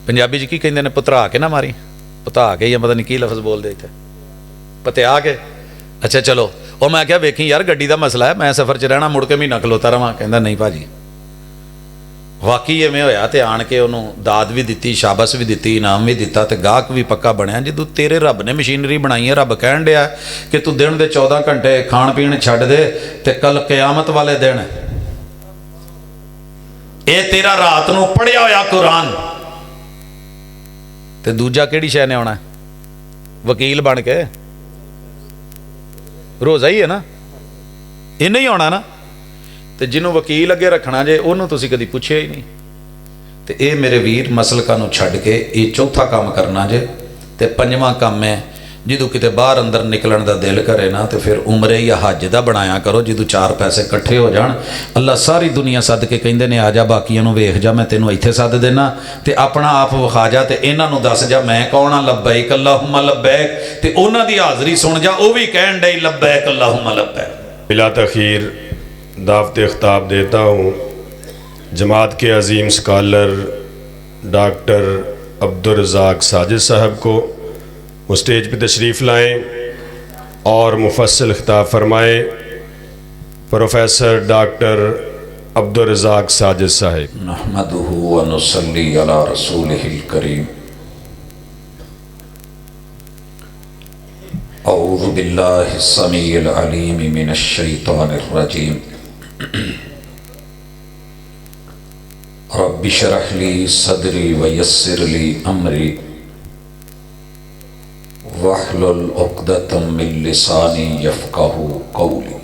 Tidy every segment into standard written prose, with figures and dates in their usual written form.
पंजाबी च की कहते हैं पुतरा के ना मारी, पुता के या पता नहीं की लफ्ज़ बोलते इतने पत्या के। अच्छा चलो और मैं क्या वेखी यार गड्डी का मसला है, मैं सफ़र च रहना मुड़ के महीना खलोता रहा। कहता नहीं भाजी वाकई इवें होया तो आन के उन्होंने दाद भी दी, शाबश भी दी, इनाम भी दिता, तो गाहक भी पक्का बनया। जो तेरे रब ने मशीनरी बनाई है, रब कह दिया कि तू दिन के 14 घंटे खाण पीण छड्ड दे, तो कल कयामत वाले दिन ये तेरा रात नूं पढ़िया होया कुरान, तो दूजा किहड़ी शै ने आउणा वकील बन के, रोज़ा ही है ना, इन्हें ही आउणा ना। तो जिन्हों वकील अगे रखना जे उन्होंने तुसीं कदी पुछिया ही नहीं। तो ये मेरे वीर मसलका नूं छड्ड के ये चौथा काम करना जे। तो पंजवां काम है जो किते बाहर अंदर निकलन का दिल करे ना, तो फिर उमरे या हज का बनाया करो। जो 4 पैसे इकट्ठे हो जान, अल्लाह सारी दुनिया सद के कहते हैं आ जा, बाकियों नूं वेख जा, मैं तेनों इत्थे सद देना, तो अपना आप विखा जा, तो इन्हां नूं दस जा मैं कौन हाँ, लब्बैक अल्लाहुम्मा लब्बैक, तो उन्हां दी हाज़री सुन जा, वो भी कहण डे लब्बैक अल्लाहुम्मा लब्बैक। बिला तखीर दावत ख़िताब देता हूँ जमात के अज़ीम स्कॉलर डॉक्टर अब्दुल रज़ाक साजिद साहब को। वो स्टेज पे तशरीफ़ लाएँ और मुफस्सल ख़िताब फरमाएँ। प्रोफेसर डॉक्टर अब्दुल रज़ाक साजिद साहब। नहमदुहु व नुसल्ली अला रसूलिहिल करीम। औज़ु बिल्लाहि समीइल अलीम मिनश शैतानिर रजीम। रब्बि शरह ली सदरी व यस्सिर ली अमरी वहलुल उक़दतम मिन लिसानी यफ़क़हू क़ौली।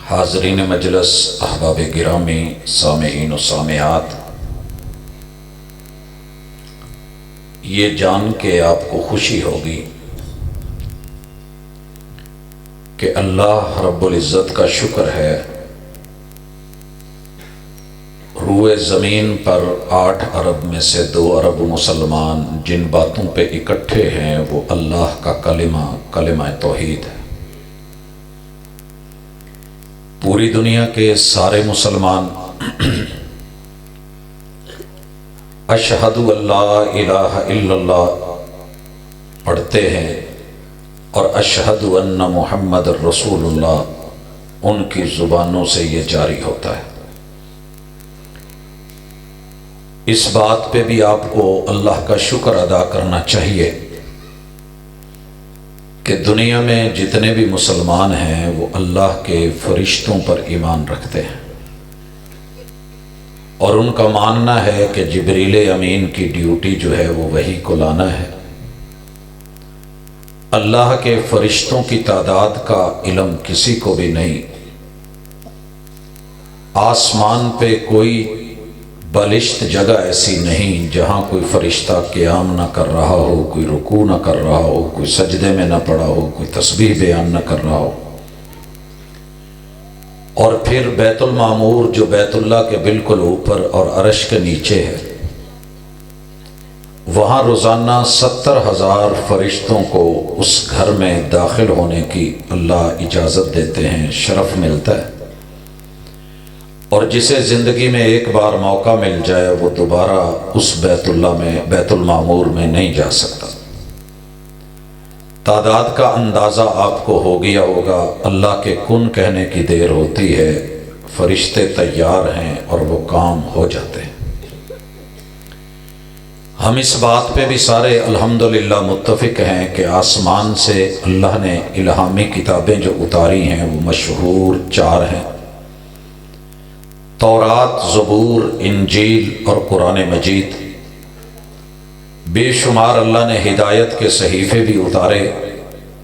हाज़रीन मजलिस, अहबाब गिरामी, सामेईन व सामेआत, ये जान के आपको खुशी होगी कि अल्लाह रब्बुल इज़्ज़त का शुक्र है, रूए ज़मीन पर 8 अरब में से 2 अरब मुसलमान जिन बातों पे इकट्ठे हैं वो अल्लाह का कलिमा तौहीद है। पूरी दुनिया के सारे मुसलमान अशहदु अल्ला इलाहा इल्लल्लाह पढ़ते हैं और अशहदु अन्ना मुहम्मद रसूलुल्लाह उनकी ज़ुबानों से ये जारी होता है। इस बात पे भी आपको अल्लाह का शुक्र अदा करना चाहिए कि दुनिया में जितने भी मुसलमान हैं वो अल्लाह के फरिश्तों पर ईमान रखते हैं और उनका मानना है कि जिब्रील अमीन की ड्यूटी जो है वो वही को लाना है। अल्लाह के फरिश्तों की तादाद का इल्म किसी को भी नहीं। आसमान पे कोई बलिश्त जगह ऐसी नहीं जहाँ कोई फरिश्ता क़याम न कर रहा हो, कोई रुकू न कर रहा हो, कोई सजदे में न पड़ा हो, कोई तस्बीह बयान न कर रहा हो। और फिर बैतुल मामूर जो बैतुल्लाह के बिल्कुल ऊपर और अर्श के नीचे है, वहाँ रोज़ाना 70,000 फरिश्तों को उस घर में दाखिल होने की अल्लाह इजाज़त देते हैं, शरफ़ मिलता है। और जिसे ज़िंदगी में एक बार मौका मिल जाए वो दोबारा उस बैतुल्लाह में, बैतुल मामूर में नहीं जा सकता। तादाद का अंदाज़ा आपको हो गया होगा। अल्लाह के कुन कहने की देर होती है, फरिश्ते तैयार हैं और वो काम हो जाते हैं। हम इस बात पे भी सारे अल्हम्दुलिल्लाह मुत्तफ़िक हैं कि आसमान से अल्लाह ने इल्हामी किताबें जो उतारी हैं वो मशहूर 4 हैं, तौरात, ज़बूर, इंजील और कुरान मजीद। बेशुमार अल्लाह ने हिदायत के सहीफ़े भी उतारे।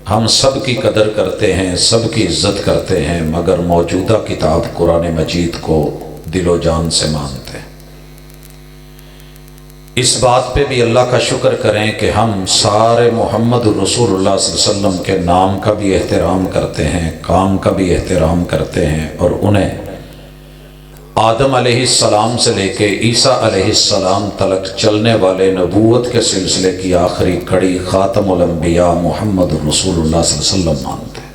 हम सब की कदर करते हैं, सब की इज़्ज़त करते हैं, मगर मौजूदा किताब कुरान मजीद को दिलो जान से मानते हैं। इस बात पे भी अल्लाह का शुक्र करें कि हम सारे मोहम्मद रसूलुल्लाह सल्लल्लाहु अलैहि वसल्लम के नाम का भी एहतराम करते हैं, काम का भी एहतराम करते हैं और उन्हें आदम अलैहिस्सलाम से लेके ईसा अलैहिस्सलाम तक चलने वाले नबूवत के सिलसिले की आखिरी कड़ी ख़ातमुल अंबिया मोहम्मद रसूलुल्लाह सल्लल्लाहु अलैहि वसल्लम मानते हैं।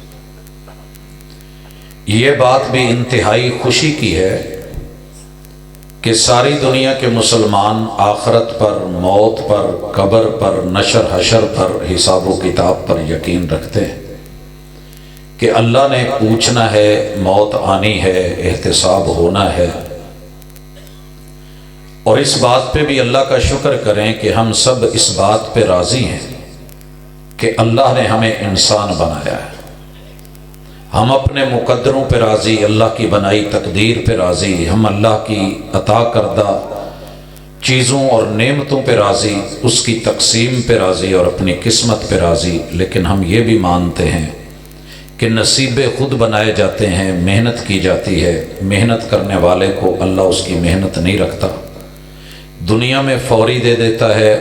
ये बात भी इंतहाई खुशी की है کہ ساری دنیا کے مسلمان آخرت پر، موت پر، قبر پر، نشر حشر پر، حساب و کتاب پر یقین رکھتے ہیں کہ اللہ نے پوچھنا ہے، موت آنی ہے، احتساب ہونا ہے، اور اس بات پہ بھی اللہ کا شکر کریں کہ ہم سب اس بات پہ راضی ہیں کہ اللہ نے ہمیں انسان بنایا ہے۔ ہم اپنے مقدروں پہ راضی، اللہ کی بنائی تقدیر پہ راضی، ہم اللہ کی عطا کردہ چیزوں اور نعمتوں پہ راضی، اس کی تقسیم پہ راضی اور اپنی قسمت پہ راضی، لیکن ہم یہ بھی مانتے ہیں کہ نصیبے خود بنائے جاتے ہیں، محنت کی جاتی ہے، محنت کرنے والے کو اللہ اس کی محنت نہیں رکھتا، دنیا میں فوری دے دیتا ہے،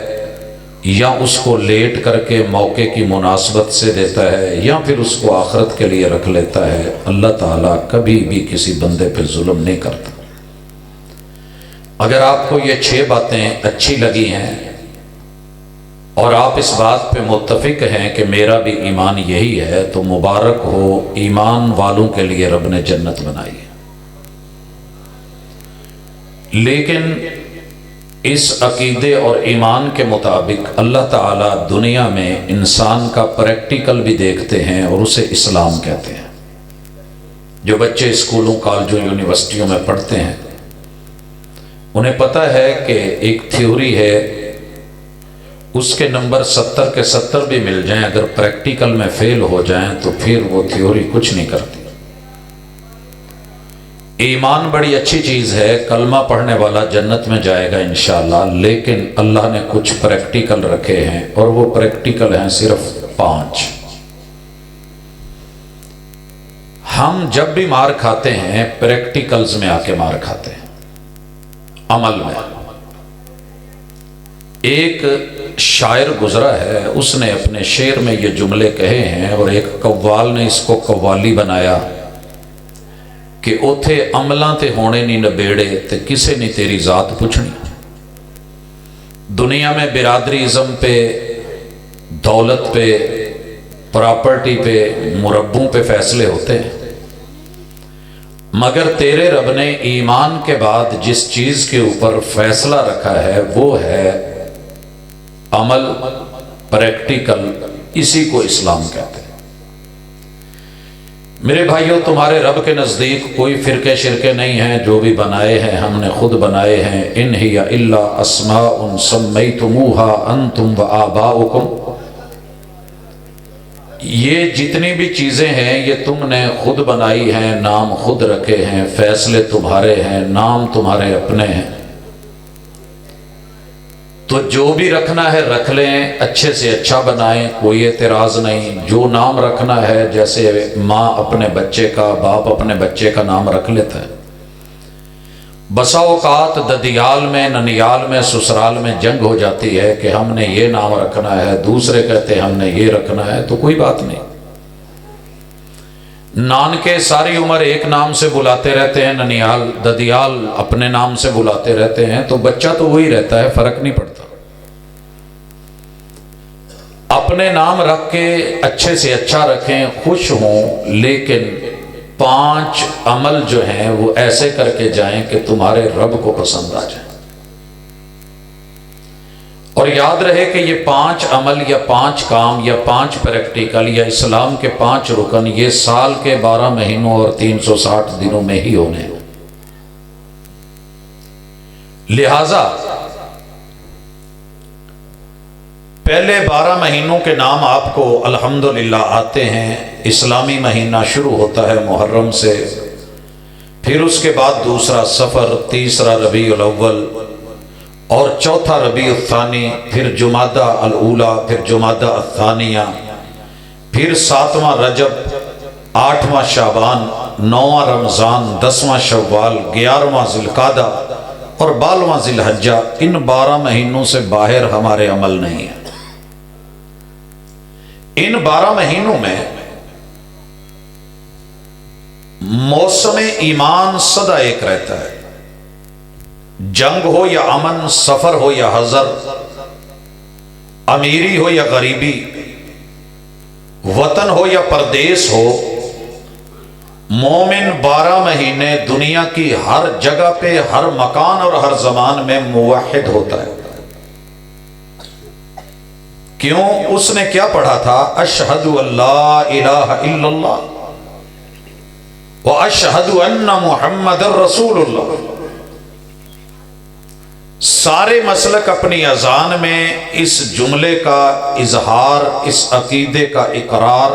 یا اس کو لیٹ کر کے موقع کی مناسبت سے دیتا ہے، یا پھر اس کو آخرت کے لیے رکھ لیتا ہے۔ اللہ تعالیٰ کبھی بھی کسی بندے پہ ظلم نہیں کرتا۔ اگر آپ کو یہ 6 باتیں اچھی لگی ہیں اور آپ اس بات پہ متفق ہیں کہ میرا بھی ایمان یہی ہے، تو مبارک ہو، ایمان والوں کے لیے رب نے جنت بنائی ہے۔ لیکن اس عقیدے اور ایمان کے مطابق اللہ تعالیٰ دنیا میں انسان کا پریکٹیکل بھی دیکھتے ہیں اور اسے اسلام کہتے ہیں۔ جو بچے اسکولوں، کالجوں، یونیورسٹیوں میں پڑھتے ہیں، انہیں پتہ ہے کہ ایک تھیوری ہے، اس کے نمبر 70 کے 70 بھی مل جائیں، اگر پریکٹیکل میں فیل ہو جائیں تو پھر وہ تھیوری کچھ نہیں کرتی۔ ایمان بڑی اچھی چیز ہے، کلمہ پڑھنے والا جنت میں جائے گا انشاءاللہ، لیکن اللہ نے کچھ پریکٹیکل رکھے ہیں، اور وہ پریکٹیکل ہیں صرف 5۔ ہم جب بھی مار کھاتے ہیں پریکٹیکلز میں آ کے مار کھاتے ہیں، عمل میں۔ ایک شاعر گزرا ہے، اس نے اپنے شعر میں یہ جملے کہے ہیں، اور ایک قوال نے اس کو قوالی بنایا کہ اوتھے عملاں تے ہونے نہیں نبیڑے تے کسے نہیں تیری ذات پوچھنی۔ دنیا میں برادریزم پہ، دولت پہ، پراپرٹی پہ، مربوں پہ فیصلے ہوتے ہیں، مگر تیرے رب نے ایمان کے بعد جس چیز کے اوپر فیصلہ رکھا ہے وہ ہے عمل، پریکٹیکل، اسی کو اسلام کہتے ہیں۔ میرے بھائیوں، تمہارے رب کے نزدیک کوئی فرقے شرکے نہیں ہیں، جو بھی بنائے ہیں ہم نے خود بنائے ہیں۔ ان ہی الا اسماء سمیتموها انتم وآباؤکم، یہ جتنی بھی چیزیں ہیں یہ تم نے خود بنائی ہیں، نام خود رکھے ہیں، فیصلے تمہارے ہیں، نام تمہارے اپنے ہیں، تو جو بھی رکھنا ہے رکھ لیں، اچھے سے اچھا بنائیں، کوئی اعتراض نہیں۔ جو نام رکھنا ہے، جیسے ماں اپنے بچے کا، باپ اپنے بچے کا نام رکھ لیتا ہے، بسا اوقات ددیال میں، ننیال میں، سسرال میں جنگ ہو جاتی ہے کہ ہم نے یہ نام رکھنا ہے، دوسرے کہتے ہیں ہم نے یہ رکھنا ہے، تو کوئی بات نہیں۔ نانکے ساری عمر ایک نام سے بلاتے رہتے ہیں، ننیال، ددیال اپنے نام سے بلاتے رہتے ہیں، تو بچہ تو وہی رہتا ہے، فرق نہیں پڑتا۔ اپنے نام رکھ کے اچھے سے اچھا رکھیں، خوش ہوں، لیکن 5 عمل جو ہیں وہ ایسے کر کے جائیں کہ تمہارے رب کو پسند آ جائیں۔ اور یاد رہے کہ یہ 5 عمل یا 5 کام یا 5 پریکٹیکل یا اسلام کے 5 رکن، یہ سال کے 12 مہینوں اور 360 دنوں میں ہی ہونے ہیں۔ لہذا پہلے 12 مہینوں کے نام آپ کو الحمدللہ آتے ہیں۔ اسلامی مہینہ شروع ہوتا ہے محرم سے، پھر اس کے بعد دوسرا صفر، تیسرا ربیع الاول، اور چوتھا ربیع الثانی، پھر جمادہ الاولیٰ، پھر جمادہ الثانیہ، پھر 7واں رجب، 8واں شعبان، 9واں رمضان، 10واں شوال، 11واں ذی القعدہ اور 12واں ذی الحجہ۔ ان 12 مہینوں سے باہر ہمارے عمل نہیں ہیں۔ ان 12 مہینوں میں موسم ایمان سدا ایک رہتا ہے، جنگ ہو یا امن، سفر ہو یا حضر، امیری ہو یا غریبی، وطن ہو یا پردیس ہو، मोमिन 12 महीने दुनिया की हर जगह पे, हर मकान और हर जमान में मुवाहिद होता है। क्यों? उसने क्या पढ़ा था? अशहदु अल्ला इलाहा इल्लल्लाह व अशहदु अन्ना मुहम्मदर रसूलुल्लाह। सारे मसलक अपनी अजान में इस जुमले का इजहार, इस अकीदे का इकरार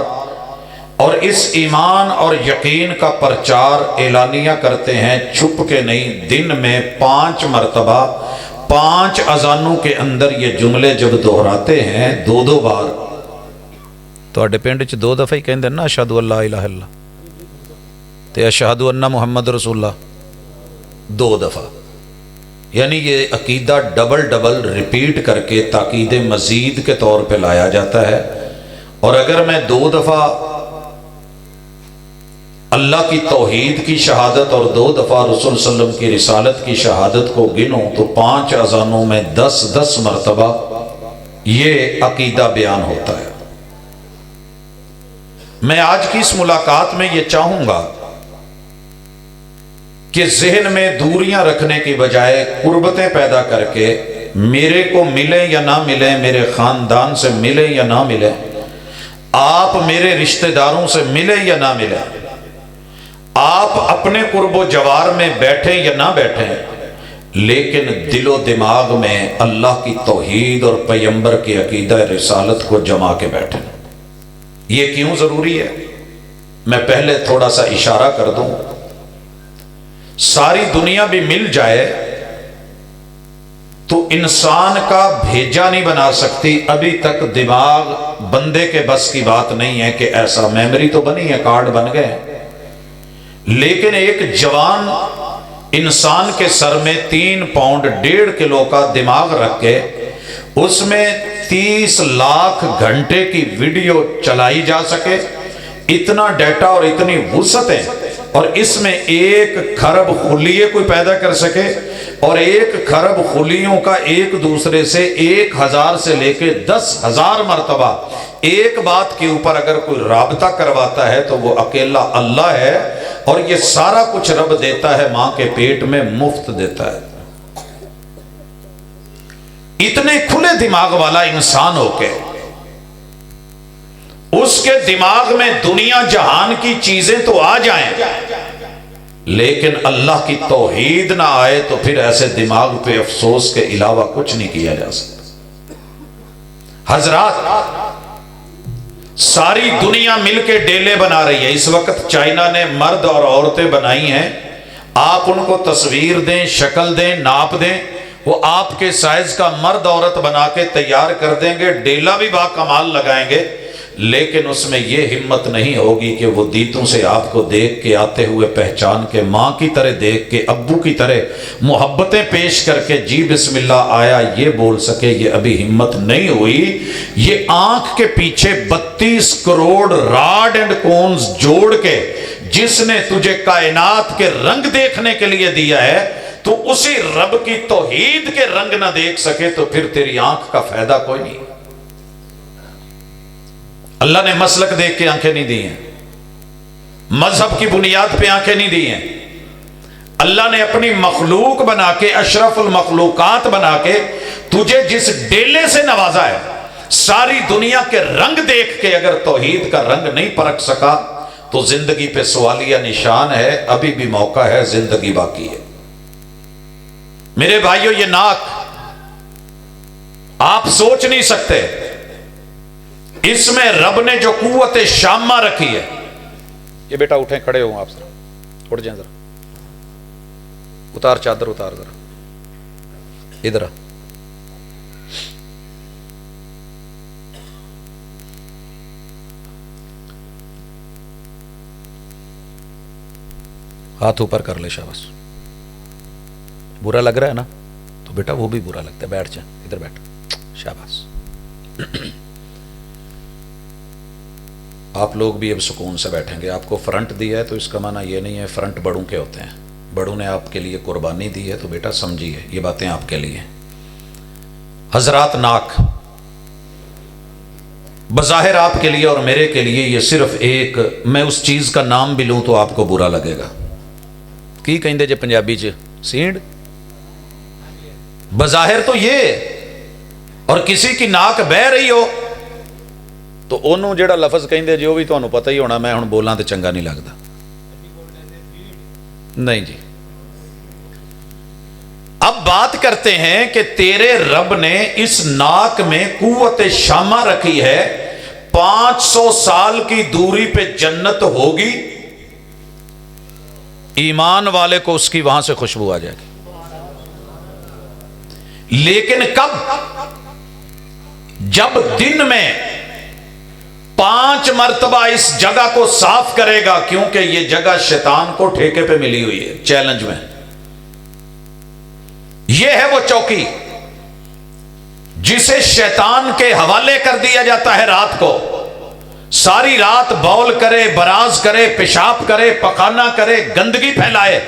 और इस ईमान और यकीन का प्रचार एलानिया करते हैं, छुप के नहीं। दिन में 5 मरतबा 5 अजानों के अंदर ये जुमले जब दोहराते हैं 2-2 बार। तुहाडे पिंड च 2 दफा ही कहंदे ना अशहदु अल्ला इलाहा इल्लल्लाह ते अशहदु अन्ना मुहम्मद रसूलुल्लाह 2 दफा। यानी ये अकीदा डबल डबल रिपीट करके ताकीद मजीद के तौर पे लाया जाता है। और अगर मैं 2 दफा अल्लाह की तौहीद की शहादत और 2 दफा रसूल सल्लम की रिसालत की शहादत को गिनूं तो 5 अजानों में 10-10 मरतबा ये अकीदा बयान होता है। मैं आज की इस मुलाकात में ये चाहूंगा कि जहन में दूरियां रखने की बजाय कुर्बतें पैदा करके, मेरे को मिले या ना मिले, मेरे खानदान से मिले या ना मिले, आप मेरे रिश्तेदारों से मिले या ना मिले, आप अपने कुर्बो जवार में बैठे या ना बैठे, लेकिन दिलो दिमाग में अल्लाह की तौहीद और पैगंबर की अकीदा रिसालत को जमा के बैठे। ये क्यों जरूरी है? मैं पहले थोड़ा सा इशारा कर दूं। सारी दुनिया भी मिल जाए तो इंसान का भेजा नहीं बना सकती। अभी तक दिमाग बंदे के बस की बात नहीं है कि ऐसा, मेमोरी तो बनी है, कार्ड बन गए, लेकिन एक जवान इंसान के सर में 3 पाउंड 1.5 किलो का दिमाग रख के उसमें 30 लाख घंटे की वीडियो चलाई जा सके, इतना डाटा और इतनी वुसअतें, और इसमें 1 खरब खुलिये कोई पैदा कर सके, और 1 खरब खुलियों का एक दूसरे से 1000 से लेके 10,000 मरतबा एक बात के ऊपर अगर कोई राबता करवाता है तो वो अकेला अल्लाह है। और ये सारा कुछ रब देता है, मां के पेट में मुफ्त देता है। इतने खुले दिमाग वाला इंसान होके उसके दिमाग में दुनिया जहान की चीजें तो आ जाएं, लेकिन अल्लाह की तौहीद ना आए तो फिर ऐसे दिमाग पे अफसोस के अलावा कुछ नहीं किया जा सकता। हजरात, सारी दुनिया मिलके डेले बना रही है। इस वक्त चाइना ने मर्द और औरतें बनाई हैं। आप उनको तस्वीर दें, शक्ल दें, नाप दें, वो आपके साइज का मर्द औरत बना के तैयार कर देंगे, डेला भी बाकमाल लगाएंगे, लेकिन उसमें यह हिम्मत नहीं होगी कि वो दीतों से आपको देख के आते हुए पहचान के, माँ की तरह देख के, अब्बू की तरह मोहब्बतें पेश करके जी बिस्मिल्लाह आया ये बोल सके। ये अभी हिम्मत नहीं हुई। ये आंख के पीछे 32 करोड़ राड एंड कोन्स जोड़ के जिसने तुझे कायनात के रंग देखने के लिए दिया है, तो उसी रब की तौहीद के रंग ना देख सके तो फिर तेरी आंख का फायदा कोई नहीं। अल्लाह ने मसलक देख के आंखें नहीं दी हैं, मजहब की बुनियाद पे आंखें नहीं दी हैं। अल्लाह ने अपनी मखलूक बना के, अशरफुल मखलूकात बना के तुझे जिस डेले से नवाजा है, सारी दुनिया के रंग देख के अगर तौहीद का रंग नहीं परख सका तो जिंदगी पे सवालिया निशान है। अभी भी मौका है, जिंदगी बाकी है। मेरे भाइयों, ये नाक आप सोच नहीं सकते, इसमें रब ने जो कुव्वत शामा रखी है। ये बेटा उठे, खड़े हो आप, जरा उठ जाए, जरा उतार चादर, उतार जरा इधर आ। हाथ ऊपर कर ले, शाबाश। बुरा लग रहा है ना, तो बेटा वो भी बुरा लगता है, बैठ जा, इधर बैठ, शाबाश। आप लोग भी अब सुकून से बैठेंगे। आपको फ्रंट दिया है तो इसका माना ये नहीं है फ्रंट बड़ों के होते हैं। बड़ों ने आपके लिए कुर्बानी दी है तो बेटा समझिए ये बातें आपके लिए। हजरात, नाक بظاہر آپ کے لیے اور میرے کے لیے یہ صرف ایک، میں اس چیز کا نام بھی لوں تو آپ کو برا لگے گا، کی کہیں جے پنجابی چ سینڈ، بظاہر تو یہ، اور کسی کی ناک بہ رہی ہو تو انہوں جڑا لفظ کہیں جی وہ بھی تمہیں پتہ ہی ہونا، میں ہن بولاں تو چنگا نہیں لگتا، نہیں جی۔ اب بات کرتے ہیں کہ تیرے رب نے اس ناک میں قوت شامہ رکھی ہے، 500 سال کی دوری پہ جنت ہوگی، ایمان والے کو اس کی وہاں سے خوشبو آ جائے گی، لیکن کب؟ جب دن میں 5 مرتبہ اس جگہ کو صاف کرے گا، کیونکہ یہ جگہ شیطان کو ٹھیکے پہ ملی ہوئی ہے، چیلنج میں۔ یہ ہے وہ چوکی جسے شیطان کے حوالے کر دیا جاتا ہے، رات کو ساری رات بول کرے، براز کرے، پیشاب کرے، پخانہ کرے، گندگی پھیلائے۔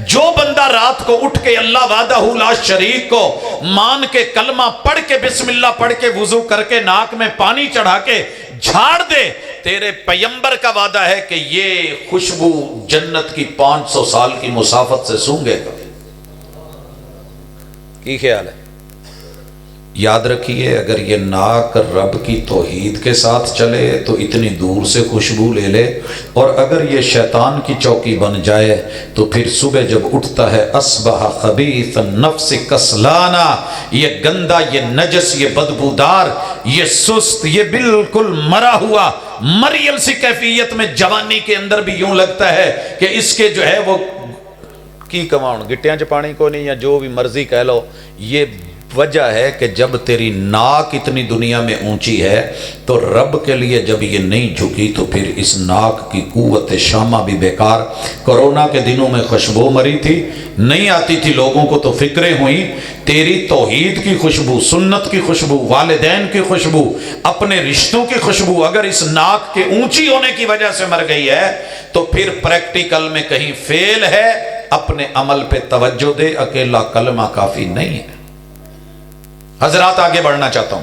جو بندہ رات کو اٹھ کے اللہ وحدہ لا شریک کو مان کے کلمہ پڑھ کے بسم اللہ پڑھ کے وضو کر کے ناک میں پانی چڑھا کے جھاڑ دے، تیرے پیغمبر کا وعدہ ہے کہ یہ خوشبو جنت کی 500 سال کی مسافت سے سونگے گا۔ کی خیال ہے؟ یاد رکھیے، اگر یہ ناک رب کی توحید کے ساتھ چلے تو اتنی دور سے خوشبو لے لے، اور اگر یہ شیطان کی چوکی بن جائے تو پھر صبح جب اٹھتا ہے اصبح خبیث النفس کسلانا، یہ گندا، یہ نجس، یہ بدبودار، یہ سست، یہ بالکل مرا ہوا مریل سی کیفیت میں جوانی کے اندر بھی یوں لگتا ہے کہ اس کے جو ہے وہ کی کماؤں گٹیاں چ پانی کو نہیں، یا جو بھی مرضی کہہ لو۔ یہ وجہ ہے کہ جب تیری ناک اتنی دنیا میں اونچی ہے تو رب کے لیے جب یہ نہیں جھکی تو پھر اس ناک کی قوت شامہ بھی بیکار۔ کرونا کے دنوں میں خوشبو مری تھی، نہیں آتی تھی لوگوں کو تو فکریں ہوئیں، تیری توحید کی خوشبو، سنت کی خوشبو، والدین کی خوشبو، اپنے رشتوں کی خوشبو اگر اس ناک کے اونچی ہونے کی وجہ سے مر گئی ہے تو پھر پریکٹیکل میں کہیں فیل ہے۔ اپنے عمل پہ توجہ دے، اکیلا کلمہ کافی نہیں ہے۔ حضرات آگے بڑھنا چاہتا ہوں،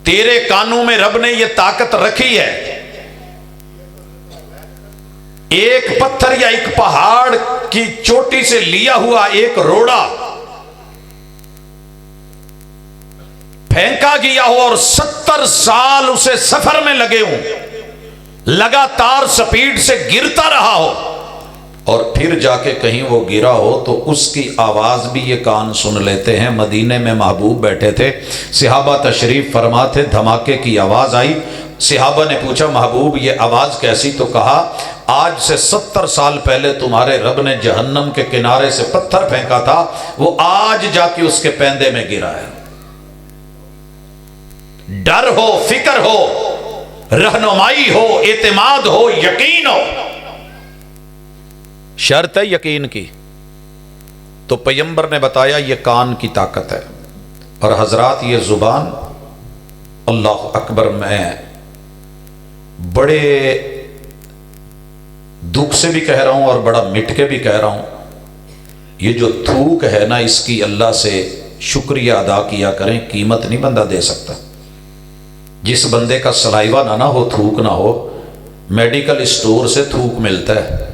تیرے کانوں میں رب نے یہ طاقت رکھی ہے، ایک پتھر یا ایک پہاڑ کی چوٹی سے لیا ہوا ایک روڑا پھینکا گیا ہو اور 70 سال اسے سفر میں لگے ہوں، لگاتار سپیڈ سے گرتا رہا ہو، اور پھر جا کے کہیں وہ گرا ہو تو اس کی آواز بھی یہ کان سن لیتے ہیں۔ مدینے میں محبوب بیٹھے تھے، صحابہ تشریف فرما تھے، دھماکے کی آواز آئی، صحابہ نے پوچھا محبوب یہ آواز کیسی؟ تو کہا آج سے 70 سال پہلے تمہارے رب نے جہنم کے کنارے سے پتھر پھینکا تھا، وہ آج جا کے اس کے پیندے میں گرا ہے۔ ڈر ہو، فکر ہو، رہنمائی ہو، اعتماد ہو، یقین ہو، شرط ہے یقین کی، تو پیغمبر نے بتایا یہ کان کی طاقت ہے۔ اور حضرات یہ زبان، اللہ اکبر، میں بڑے دکھ سے بھی کہہ رہا ہوں اور بڑا مٹ کے بھی کہہ رہا ہوں، یہ جو تھوک ہے نا، اس کی اللہ سے شکریہ ادا کیا کریں، قیمت نہیں بندہ دے سکتا۔ جس بندے کا سلائیوا نہ ہو، تھوک نہ ہو، میڈیکل اسٹور سے تھوک ملتا ہے،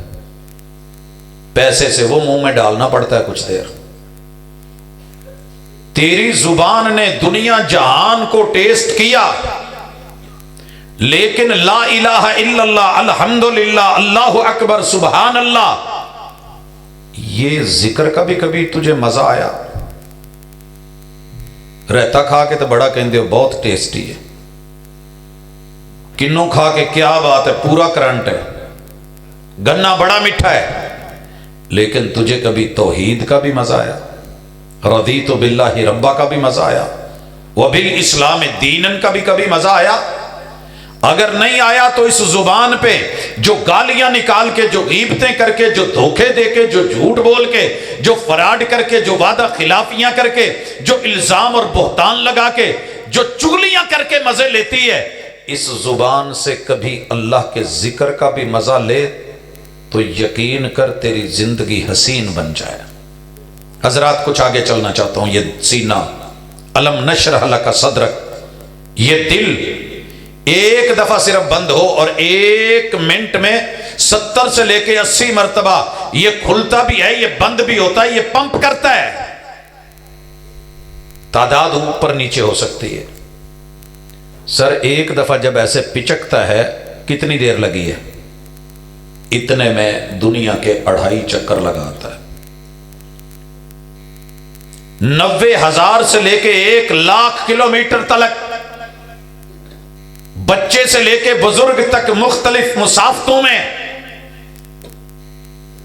پیسے سے وہ منہ میں ڈالنا پڑتا ہے کچھ دیر۔ تیری زبان نے دنیا جہان کو ٹیسٹ کیا، لیکن لا الہ الا اللہ، الحمدللہ، اللہ اکبر، سبحان اللہ، یہ ذکر کا بھی کبھی تجھے مزہ آیا؟ رہتا کھا کے تو بڑا کہندے ہو بہت ٹیسٹی ہے، کنوں کھا کے کیا بات ہے، پورا کرنٹ ہے، گنا بڑا میٹھا ہے، لیکن تجھے کبھی توحید کا بھی مزہ آیا؟ رضیت باللہ ربا کا بھی مزہ آیا؟ وبالاسلام دینا کا بھی کبھی مزہ آیا؟ اگر نہیں آیا تو اس زبان پہ جو گالیاں نکال کے، جو غیبتیں کر کے، جو دھوکے دے کے، جو جھوٹ بول کے، جو فراڈ کر کے، جو وعدہ خلافیاں کر کے، جو الزام اور بہتان لگا کے، جو چغلیاں کر کے مزے لیتی ہے، اس زبان سے کبھی اللہ کے ذکر کا بھی مزہ لے تو یقین کر تیری زندگی حسین بن جائے۔ حضرات کچھ آگے چلنا چاہتا ہوں، یہ سینہ، الم نشرح لک صدرک، ये दिल एक दफा सिर्फ बंद हो और 1 मिनट में 70 से लेके 80 मरतबा ये खुलता भी है, ये बंद भी होता है, ये पंप करता है। तादाद ऊपर नीचे हो सकती है। सर एक दफा जब ऐसे पिचकता है कितनी देर लगी है? इतने में दुनिया के 2.5 चक्कर लगाता है। 90,000 से लेके 1,00,000 किलोमीटर तक, बच्चे से लेके बुजुर्ग तक मुख्तलिफ मुसाफतों में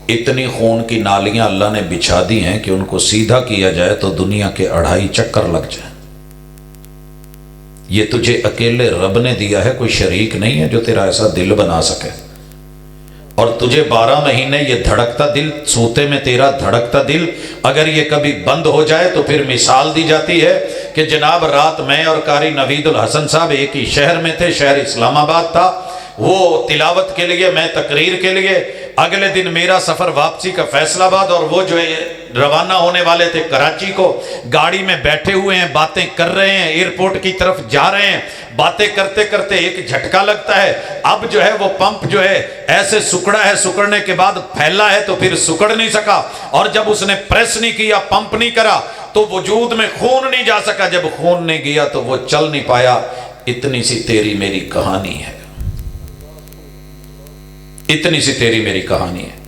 इतनी खून की नालियां अल्लाह ने बिछा दी हैं कि उनको सीधा किया जाए तो दुनिया के 2.5 चक्कर लग जाए। ये तुझे अकेले रब ने दिया है, कोई शरीक नहीं है जो तेरा ऐसा दिल बना सके। और तुझे 12 महीने ये धड़कता दिल, सोते में तेरा धड़कता दिल अगर ये कभी बंद हो जाए तो फिर मिसाल दी जाती है कि जनाब रात मैं और कारी नवीदुल हसन साहब एक ही शहर में थे, शहर इस्लामाबाद था, वो तिलावत के लिए, मैं तकरीर के लिए। अगले दिन मेरा सफर वापसी का फैसलाबाद, और वो जो है रवाना होने वाले थे कराची को। गाड़ी में बैठे हुए हैं, बातें कर रहे हैं, एयरपोर्ट की तरफ जा रहे हैं। बातें करते करते एक झटका लगता है। अब जो है वो पंप जो है ऐसे सुकड़ा है, सुकड़ने के बाद फैला है तो फिर सुकड़ नहीं सका, और जब उसने प्रेस नहीं किया, पंप नहीं करा तो वजूद में खून नहीं जा सका। जब खून नहीं गया तो वो चल नहीं पाया। इतनी सी तेरी मेरी कहानी है, इतनी सी तेरी मेरी कहानी है।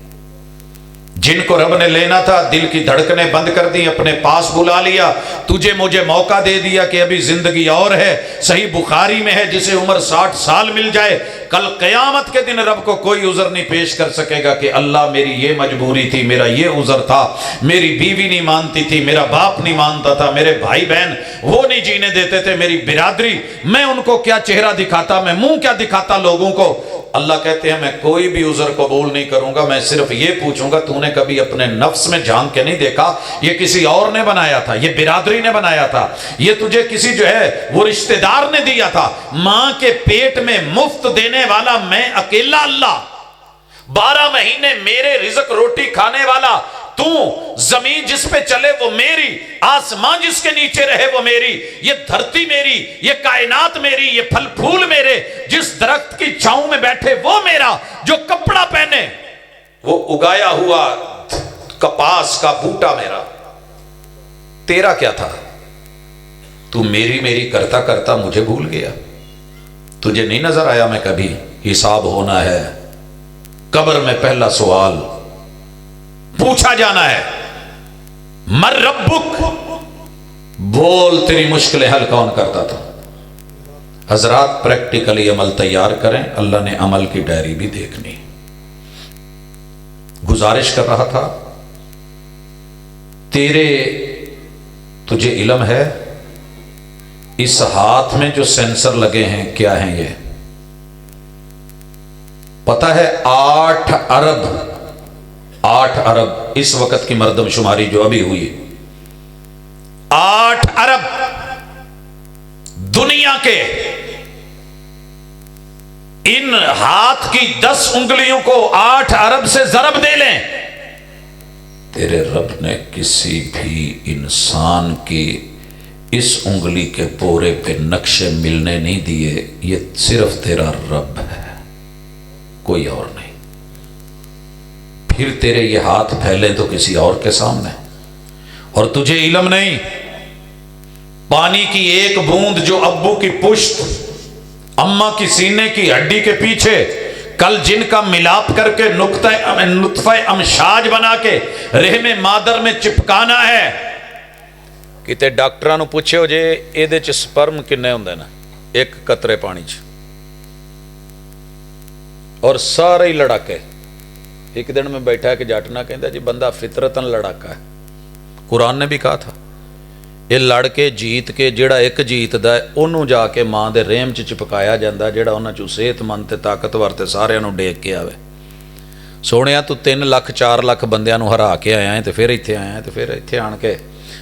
जिनको रब ने लेना था दिल की धड़कनें बंद कर दी, अपने पास बुला लिया, तुझे मुझे मौका दे दिया कि अभी जिंदगी और है। सही बुखारी में है जिसे उम्र 60 साल मिल जाए, कल कयामत के दिन रब को कोई उज़र नहीं पेश कर सकेगा कि अल्लाह मेरी ये मजबूरी थी, मेरा ये उज़र था, मेरी बीवी नहीं मानती थी, मेरा बाप नहीं मानता था, मेरे भाई बहन वो नहीं जीने देते थे, मेरी बिरादरी, मैं उनको क्या चेहरा दिखाता, मैं मुंह क्या दिखाता लोगों को। अल्लाह कहते हैं मैं कोई भी उज़र कबूल नहीं करूंगा, मैं सिर्फ ये पूछूंगा तूने कभी अपने नफ्स में झांक के नहीं देखा? ये किसी और ने बनाया था, ये बिरादरी ने बनाया था, ये तुझे किसी जो है वो रिश्तेदार ने दिया था। मां के पेट में मुफ्त देने वाला मैं अकेला अल्लाह, 12 महीने मेरे रिज़्क रोटी खाने वाला तू, जमीन जिस पे चले वो मेरी, आसमान जिसके नीचे रहे वो मेरी, ये धरती मेरी, ये कायनात मेरी, ये फल फूल मेरे, जिस दरख्त की छांव में बैठे वो मेरा, जो कपड़ा पहने वो उगाया हुआ कपास का बूटा मेरा। तेरा क्या था? तू मेरी मेरी करता करता मुझे भूल गया। तुझे नहीं नजर आया मैं कभी? हिसाब होना है, कब्र में पहला सवाल पूछा जाना है, मर रब्बुक, बोल तेरी मुश्किलें हल कौन करता था? हजरात प्रैक्टिकली अमल तैयार करें, अल्लाह ने अमल की डायरी भी देखनी। गुजारिश कर रहा था, तुझे इल्म है इस हाथ में जो सेंसर लगे हैं क्या हैं ये? पता है 8 अरब इस वक्त की मर्दमशुमारी जो अभी हुई, 8 अरब दुनिया के इन हाथ की 10 उंगलियों को 8 अरब से जरब दे लें, तेरे रब ने किसी भी इंसान की इस उंगली के पोरे पे नक्शे मिलने नहीं दिए। ये सिर्फ तेरा रब है, कोई और नहीं। फिर तेरे ये हाथ फैले तो किसी और के सामने, और तुझे इल्म नहीं, पानी की एक बूंद जो अब्बू की पुश्त, अम्मा की सीने की हड्डी के पीछे कल जिनका मिलाप करके नुत्फे अमशाज बना के रहमे मादर में चिपकाना है। किते डॉक्टरां नूं पुछियो जे इहदे च स्पर्म किन्ने हुंदे ने एक कतरे पानी च, और सारे ही लड़ाके। एक दिन में बैठा है कि जाटना कहता जी बंदा फितरतन लड़ाका है। कुरान ने भी कहा था ये लड़के जीत के जिहड़ा एक जीतदा है उन्होंने जाके मां दे रेम च चिपकाया जाता, जिहड़ा उन्हां चों सेहतमंद ते ताकतवर ते सारिआं नूं डेक के आवे। सोहणिया तू 3 लाख 4 लाख बंदिआं नूं हरा के आया है ते फिर इत्थे आया, ते फिर इत्थे आण के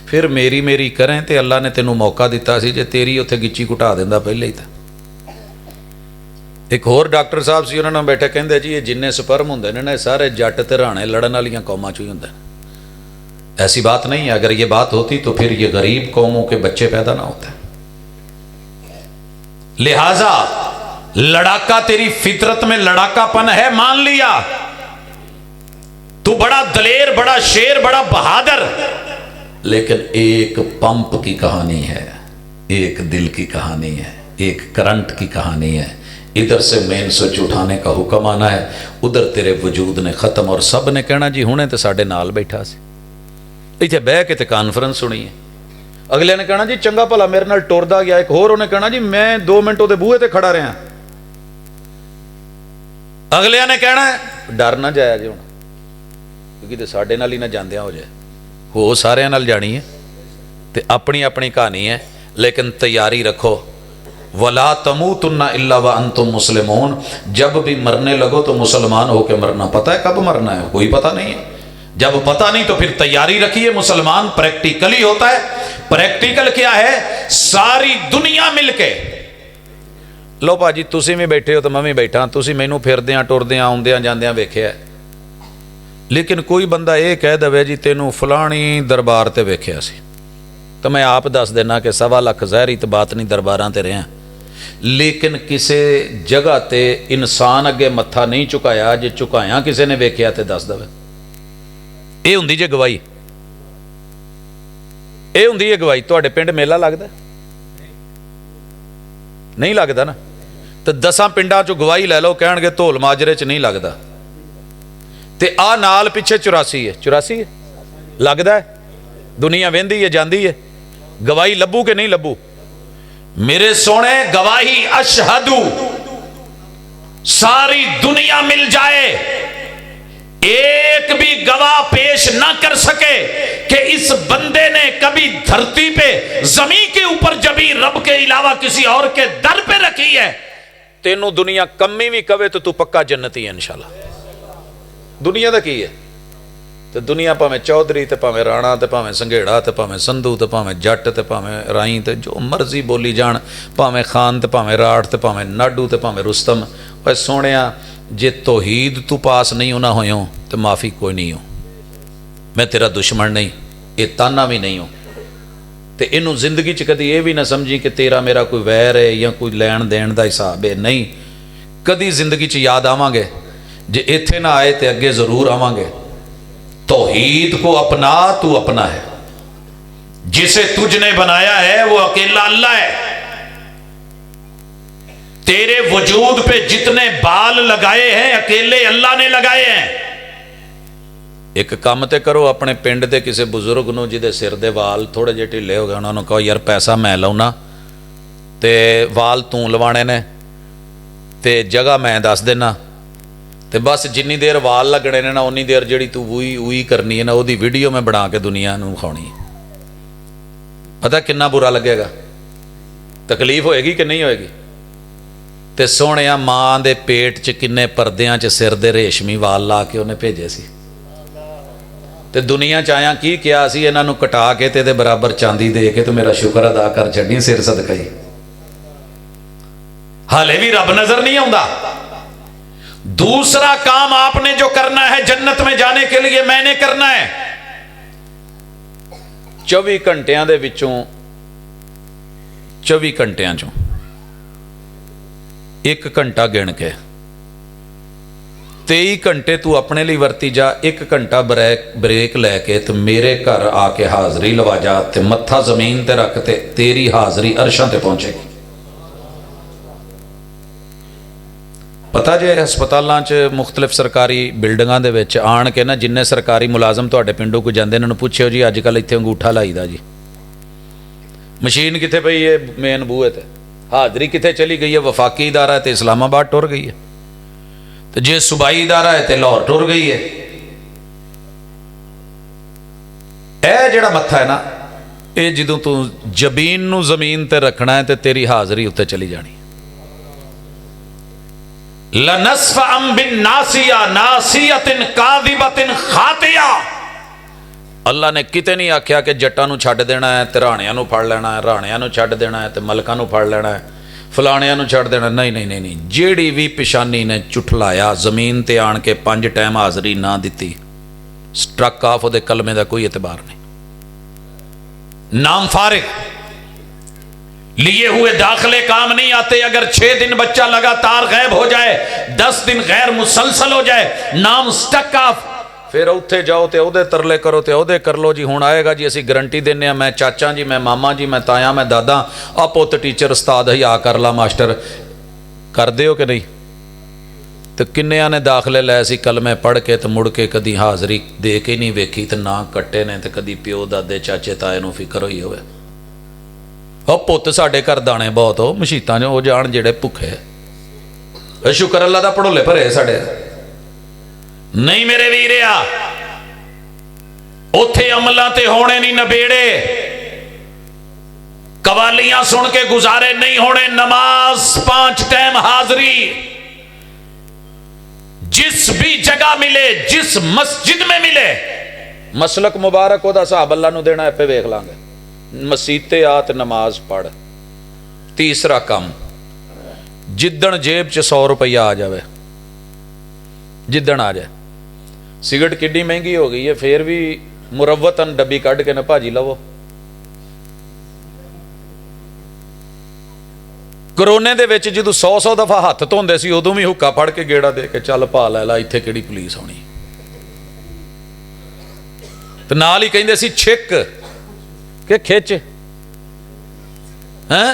फिर मेरी मेरी करें ते अल्लाह ने तैनूं मौका दिता सी, जे तेरी उत्थे गिच्ची घुटा दिंदा पहले ही। तां एक होर डॉक्टर साहब सी, उन्होंने बैठे कहते जी ये जिन्ने स्पर्म होंदे ने ना सारे जट ते राणे लड़न वालियां कौमां चों ही होंदे ने। ऐसी बात नहीं है, अगर ये बात होती तो फिर ये गरीब कौमों के बच्चे पैदा ना होते। लिहाजा लड़ाका, तेरी फितरत में लड़ाकापन है, मान लिया, तू बड़ा दलेर, बड़ा शेर, बड़ा बहादुर, लेकिन एक पंप की कहानी है, एक दिल की कहानी है, एक करंट की कहानी है। इधर से मेन स्विच उठाने का हुक्म आना है, उधर तेरे वजूद ने खत्म। और सब ने कहना जी हुणे तो साडे नाल बैठा सी, इत्थे बह के ते कॉन्फ्रेंस सुनी है। अगले ने कहना जी चंगा भला मेरे नाल टुरदा गया, एक होर उन्हें कहना जी मैं 2 मिनट ਉਹਦੇ ਬੂਹੇ ਤੇ ਖੜਾ ਰਿਹਾ। ਅਗਲਿਆਂ ਨੇ ਕਹਿਣਾ ਡਰ ਨਾ ਜਾਇਆ ਜੇ ਹੁਣ, ਕਿਉਂਕਿ ਤੇ ਸਾਡੇ ਨਾਲ ਹੀ ਨਾ ਜਾਂਦਿਆਂ ਹੋ ਜਾਏ, ਹੋ ਸਾਰਿਆਂ ਨਾਲ ਜਾਣੀ ਹੈ ਤੇ ਆਪਣੀ ਆਪਣੀ ਕਹਾਣੀ ਹੈ। लेकिन तैयारी रखो, वला तमूतुन्ना इल्ला व अंतुम मुस्लिमून, जब भी मरने लगो तो मुसलमान होकर मरना। पता है कब मरना है? कोई पता नहीं है। जब पता नहीं तो फिर तैयारी रखिए। मुसलमान प्रैक्टिकली होता है। प्रैक्टिकल क्या है? सारी दुनिया मिलके, लो भाजी तुसी भी बैठे हो तो मैं भी बैठा, तुसी मैनू फिरदियां टुरदियां आउंदियां जांदियां वेखिया, लेकिन कोई बंदा ये कह दवे जी तेनू फलानी दरबार ते वेखिया सी, तो मैं आप दस देना कि 1.25 लाख ज़ाहिरी तो बात नहीं दरबारां ते रहा, लेकिन किसी जगह ते इंसान अगे मत्था नहीं झुकाया, जे झुकाया किसी ने वेखिया तो दस दवे। ये हुंदी जे गवाही, ये हुंदी है गवाही। तुहाडे पिंड मेला लगदा नहीं लगदा ना, तो 10 पिंडां चों गवाही लै लो, कहणगे धोल माजरे च नहीं लगदा, ते आ नाल पिछे 84 है, 84 है लगदा है। दुनिया वेंदी है जांदी है, गवाही लब्बू के नहीं लब्बू? मेरे सोने गवाही अशहदू, सारी दुनिया मिल जाए, एक भी गवाह पेश ना कर सके कि इस बंदे ने कभी धरती पे जमीन के ऊपर जबी रब के अलावा किसी और के दर पे रखी है, तेनू दुनिया कमी भी कवे तो तू पक्का जन्नती है इंशाल्लाह। दुनिया दा की है? तो दुनिया भावें चौधरी तो भावें राणा तो भावें संघेड़ा तो भावें संधू तो भावें जट तो भावें राई तो जो मर्जी बोली जान, भावें खान तो भावें राठ तो भावें नाडू तो भावें रुस्तम। और सोनिया जे तौहीद तू पास नहीं होना हो तो माफ़ी कोई नहीं हो, मैं तेरा दुश्मन नहीं, ये ताना भी नहीं हो। तो इनू जिंदगी च कदी ये भी ना समझी कि तेरा मेरा कोई वैर है या कोई लैन देन का हिसाब है, नहीं। कदी जिंदगी च याद आवांगे, जे इत्थे ना आए तो अगे जरूर आवांगे। तौहीद को अपना, तू अपना है, जिसे तुझने बनाया है वो अकेला अल्लाह है। तेरे वजूद पे जितने बाल लगाए हैं अकेले अल्लाह ने लगाए हैं। एक काम ते करो, अपने पिंड के किसी बुजुर्ग नूं जिहदे सिर दे वाल थोड़े जे ढिले हो गए, उन्होंने कहो यार पैसा मैं लाउना ते वाल तू लवाने ने ते जगह मैं दस देना, ते बस जिन्नी देर वाल लगने ने ना उन्नी देर जिहड़ी तू उई करनी है ना, उहदी वीडियो मैं बना के दुनिया नूं खानी। पता कितना बुरा लगेगा, तकलीफ होएगी कि नहीं होएगी? ते सोहणिया मां दे पेट च किन्ने परदियां च सिर दे रेशमी वाल ला के उन्हें भेजे सी, ते दुनिया च आया की किया सी, इन्हां नूं कटा के ते इहदे बराबर चांदी दे के तो मेरा शुक्र अदा कर छड्डी सिर सदका ही। हाले भी रब नजर नहीं आउंदा। दूसरा काम आपने जो करना है जन्नत में जाने के लिए, मैंने करना है। 24 घंटियां दे विचों 24 घंटियां चों 1 घंटा गिन के 23 घंटे तू अपने लिए वरती जा, 1 घंटा ब्रेक लैके तो मेरे घर आके हाजरी लवा जा, ते मत्था जमीन ते रख ते तेरी हाजरी अरशां ते पहुंचेगी। पता जे हस्पतालों च मुख्तलिफ सरकारी बिल्डिंगों के विच आण के ना जिन्ने सरकारी मुलाजम तुहाडे पिंडों कोई जांदे इन्हां नूं पुछियो जी अजकल इत्थे अंगूठा लाईदा जी, मशीन कित्थे पई है मेन बूहे ते, हाजरी कित्थे चली गई है? वफाकी इदारा है तो इस्लामाबाद टुर गई है, तो जे सूबाई इदारा है तो लाहौर टुर गई है। यह जिहड़ा मत्था है ना, ये जदों तू जबीन नूं जमीन ते रखना है तो तेरी हाजरी उत्ते चली जानी। लनस्फ अम बिन नासिया नासियतिन कादिबतिन खातिया। अल्लाह ने किते नहीं आख्या कि जट्टां नूं छड्ड देना है ते राणियां नूं फड़ लेना है, राणियां नूं छड्ड देना है ते मलकां नूं फड़ लेना है, फलाणियां नूं छड्ड देना। नहीं नहीं नहीं नहीं, जेड़ी भी पिशानी ने झुठलाया, जमीन ते आण के 5 टाइम हाजरी ना दिती, स्ट्रक ऑफ, उहदे कलमे दा कोई एतबार नहीं, नाम फारिग। लिए हुए दाखिले काम नहीं आते। अगर 6 दिन बच्चा लगातार गायब हो जाए, 10 दिन गैर मुसलसल हो जाए, नाम स्टक ऑफ, फिर उत्थे जाओ तो ਉਹਦੇ ਤਰਲੇ ਕਰੋ ਤੇ ਉਹਦੇ ਕਰ ਲੋ ਜੀ। ਹੁਣ ਆਏਗਾ ਜੀ, ਅਸੀਂ ਗਰੰਟੀ ਦਿੰਨੇ ਆ, ਮੈਂ ਚਾਚਾ ਜੀ, ਮੈਂ ਮਾਮਾ ਜੀ, ਮੈਂ ਤਾਇਆ, ਮੈਂ ਦਾਦਾ, ਆ ਪੁੱਤ ਟੀਚਰ ਉਸਤਾਦ ਹਿਆ ਕਰ ਲਾ ਮਾਸਟਰ, ਕਰਦੇ ਹੋ ਕਿ ਨਹੀਂ? ਤੇ ਕਿੰਨਿਆਂ ਨੇ ਦਾਖਲੇ ਲਏ ਸੀ ਕਲਮੇ ਪੜ੍ਹ ਕੇ ਤੇ ਮੁੜ ਕੇ ਕਦੀ ਹਾਜ਼ਰੀ ਦੇ ਕੇ ਨਹੀਂ ਵੇਖੀ ਤੇ ਨਾ ਕੱਟੇ ਨੇ, ਤੇ ਕਦੀ ਪਿਓ ਦਾਦੇ ਚਾਚੇ ਤਾਏ ਨੂੰ ਫਿਕਰ ਹੋਈ ਹੋਵੇ। ਉਹ ਪੁੱਤ ਸਾਡੇ ਘਰ ਦਾਣੇ ਬਹੁਤ, ਉਹ ਮਸ਼ੀਤਾਂ 'ਚ ਉਹ ਜਾਣ ਜਿਹੜੇ ਭੁੱਖੇ। ਸ਼ੁਕਰ ਅੱਲਾ ਦਾ ਭੜੋਲੇ ਭਰੇ ਸਾਡੇ। ਨਹੀਂ ਮੇਰੇ ਵੀਰਿਆ, ਉੱਥੇ ਅਮਲਾਂ ਤੇ ਹੋਣੇ ਨਹੀਂ ਨਬੇੜੇ, कवालियां सुन के गुजारे नहीं होने। नमाज 5 टाइम हाजिरी, जिस भी जगह मिले, जिस मस्जिद में मिले, मसलक मुबारक ओदा साहब अल्लाह नू देना आपे वेख लांगे। मसीते आ ते नमाज पढ़। तीसरा काम, जिद्दण जेब च 100 रुपया आ जाए, जिद्दण आ जाए। सिगरेट किड्डी महंगी हो गई है, फिर भी मुरव्वतन डब्बी कढ़ के ना भाजी लवो। ਕਰੋਨੇ ਦੇ ਵਿੱਚ ਜਦੋਂ 100 ਦਫਾ ਹੱਥ ਧੋਂਦੇ ਸੀ, ਉਦੋਂ ਵੀ ਹੁੱਕਾ ਫੜ ਕੇ ਗੇੜਾ ਦੇ ਕੇ ਚੱਲ ਭਾ ਲੈ ਲਾ, ਇੱਥੇ ਕਿਹੜੀ ਪੁਲਿਸ ਆਉਣੀ। ਤੇ ਨਾਲ ਹੀ ਕਹਿੰਦੇ ਸੀ ਛਿੱਕ ਕਿ ਖਿੱਚ ਹੈ,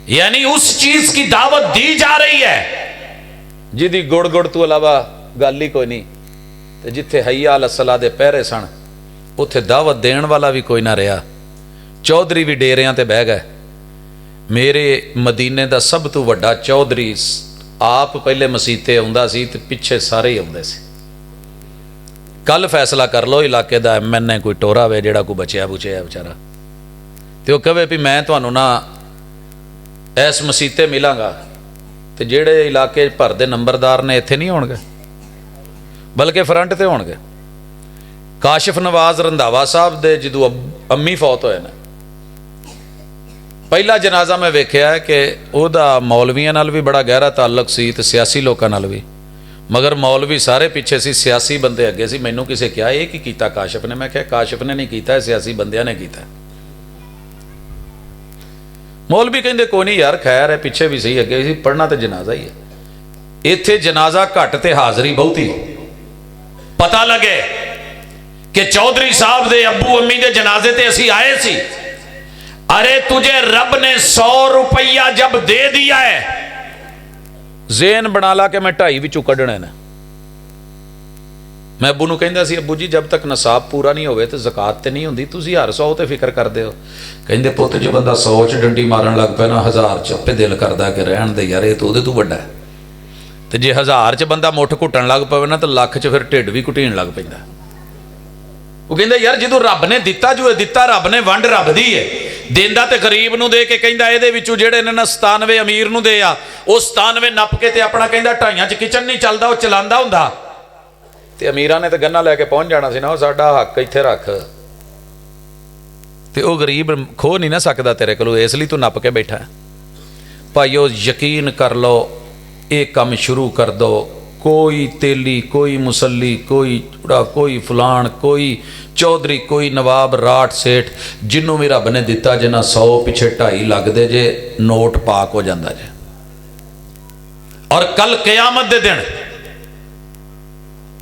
यानी उस चीज की दावत दी जा रही है जिहदी गुड़ गुड़ तो इलावा गल ही कोई नहीं। ते जिथे हय्या अल सलाह दे पहरे सन, उत्थे दावत देण वाला भी कोई ना रहा। चौधरी भी डेरियां ते बह गए। मेरे मदीने का सब तो वड्डा चौधरी आप पहले मसीते आउंदा सी ते पिछे सारे ही आउंदे सी। कल फैसला कर लो इलाके का MN कोई टोरा वे जिहड़ा कोई बचिया बुचिया बेचारा, ते वो कहे भी मैं तुहानू ना इस मसीते मिलांगा, ते जिहड़े इलाके भर दे नंबरदार ने इत्थे नहीं होणगे, बल्कि फ्रंट ते होणगे। काशिफ नवाज रंधावा साहब दे जदों अम्मी फौत होए ने, पहला जनाजा मैं वेख्या है कि ਉਹਦਾ मौलवियां नाल भी बड़ा गहरा ताल्लुक सी ते सियासी लोगों नाल भी, मगर मौलवी सारे पीछे सी, सियासी बंदे अगे सी। मैनू किसे कहा ये की कीता काशिफ ने, मैं कहा काशिफ ने नहीं कीता, सियासी बंदियां ने कीता। मौलवी कहंदे कोई नहीं यार, खैर है, पीछे भी सही अगे भी, पढ़ना तो जनाजा ही है। इत्थे जनाजा घट ते हाज़री बहुती। पता लगे कि चौधरी साहब दे अब्बू अम्मी दे जनाजे ते असी आए सी। अरे तुझे रब ने 100 रुपया जब दे दिया है, जेन बना ला के मैं 2.5 विचों कढ़ने ने। मैं अब्बू नूं कहंदा सी, अब्बू जी जब तक नसाब पूरा नहीं होवे ते ज़कात ते नहीं हुंदी, तुसीं हर 100 ते फिक्र करदे हो। कहंदे पुत्त जे बंदा 100 च डंडी मारन लग पे ना, 1000 च आपे दिल करदा कि रहण दे यार, ये तो उहदे तों वड्डा है। ते जे 1000 च बंदा मुठ घुटण लग पवे ना, तो लख च फिर ढिड भी घुटीण लग पैंदा। वो कहंदा यार जदों रब ने दिता, जो दिता रब ने, वंड रब दी है। देंदा ते गरीब नूं दे के, कहंदा इहदे विचों जिहड़े ने ना 97 अमीर नूं दे आ, ਉਹ 97 नप के ते अपना कहंदा 2.5 च किचन नहीं चलदा, ਉਹ चलांदा हुंदा। ते अमीरां ने ते गन्ना लैके पहुंच जाना सी ना, ਉਹ साडा हक इत्थे रख। ते ਉਹ गरीब खो नहीं ना सकदा तेरे कोलों, इस लई तू नप के बैठा है। भाईओ यकीन कर लो, ये काम शुरू कर दो। कोई तेली, कोई मुसल्ली, कोई चूड़ा, कोई फलान, कोई चौधरी, कोई नवाब, राठ, सेठ, जिन्हों भी रब ने दिता जे ना 100 पिछे 2.5 लगते जे, नोट पाक हो जाता जे। और कल क़यामत दे दिन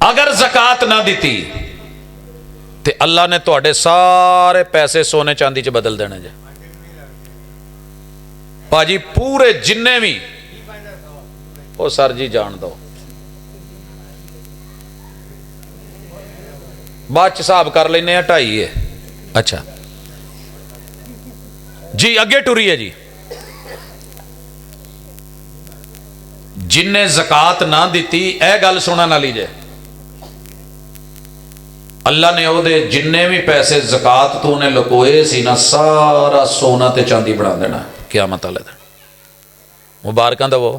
अगर ज़कात ना दी ते अल्लाह ने तुहाडे सारे पैसे सोने चांदी च बदल देने जे। भाजी पूरे जिन्ने भी, ओ सर जी जान दो, बाद हिसाब कर लेने 2.5 है। अच्छा जी, अगे टुरी है जी। जिन्ने ज़कात ना दी, यह गल सुनने वाली जे, अल्लाह ने ओदे जिन्ने भी पैसे ज़कात तो उन्हें लुकोए सी ना, सारा सोना ते चांदी बना देना क़यामत वाले दिन। मुबारकां दवो।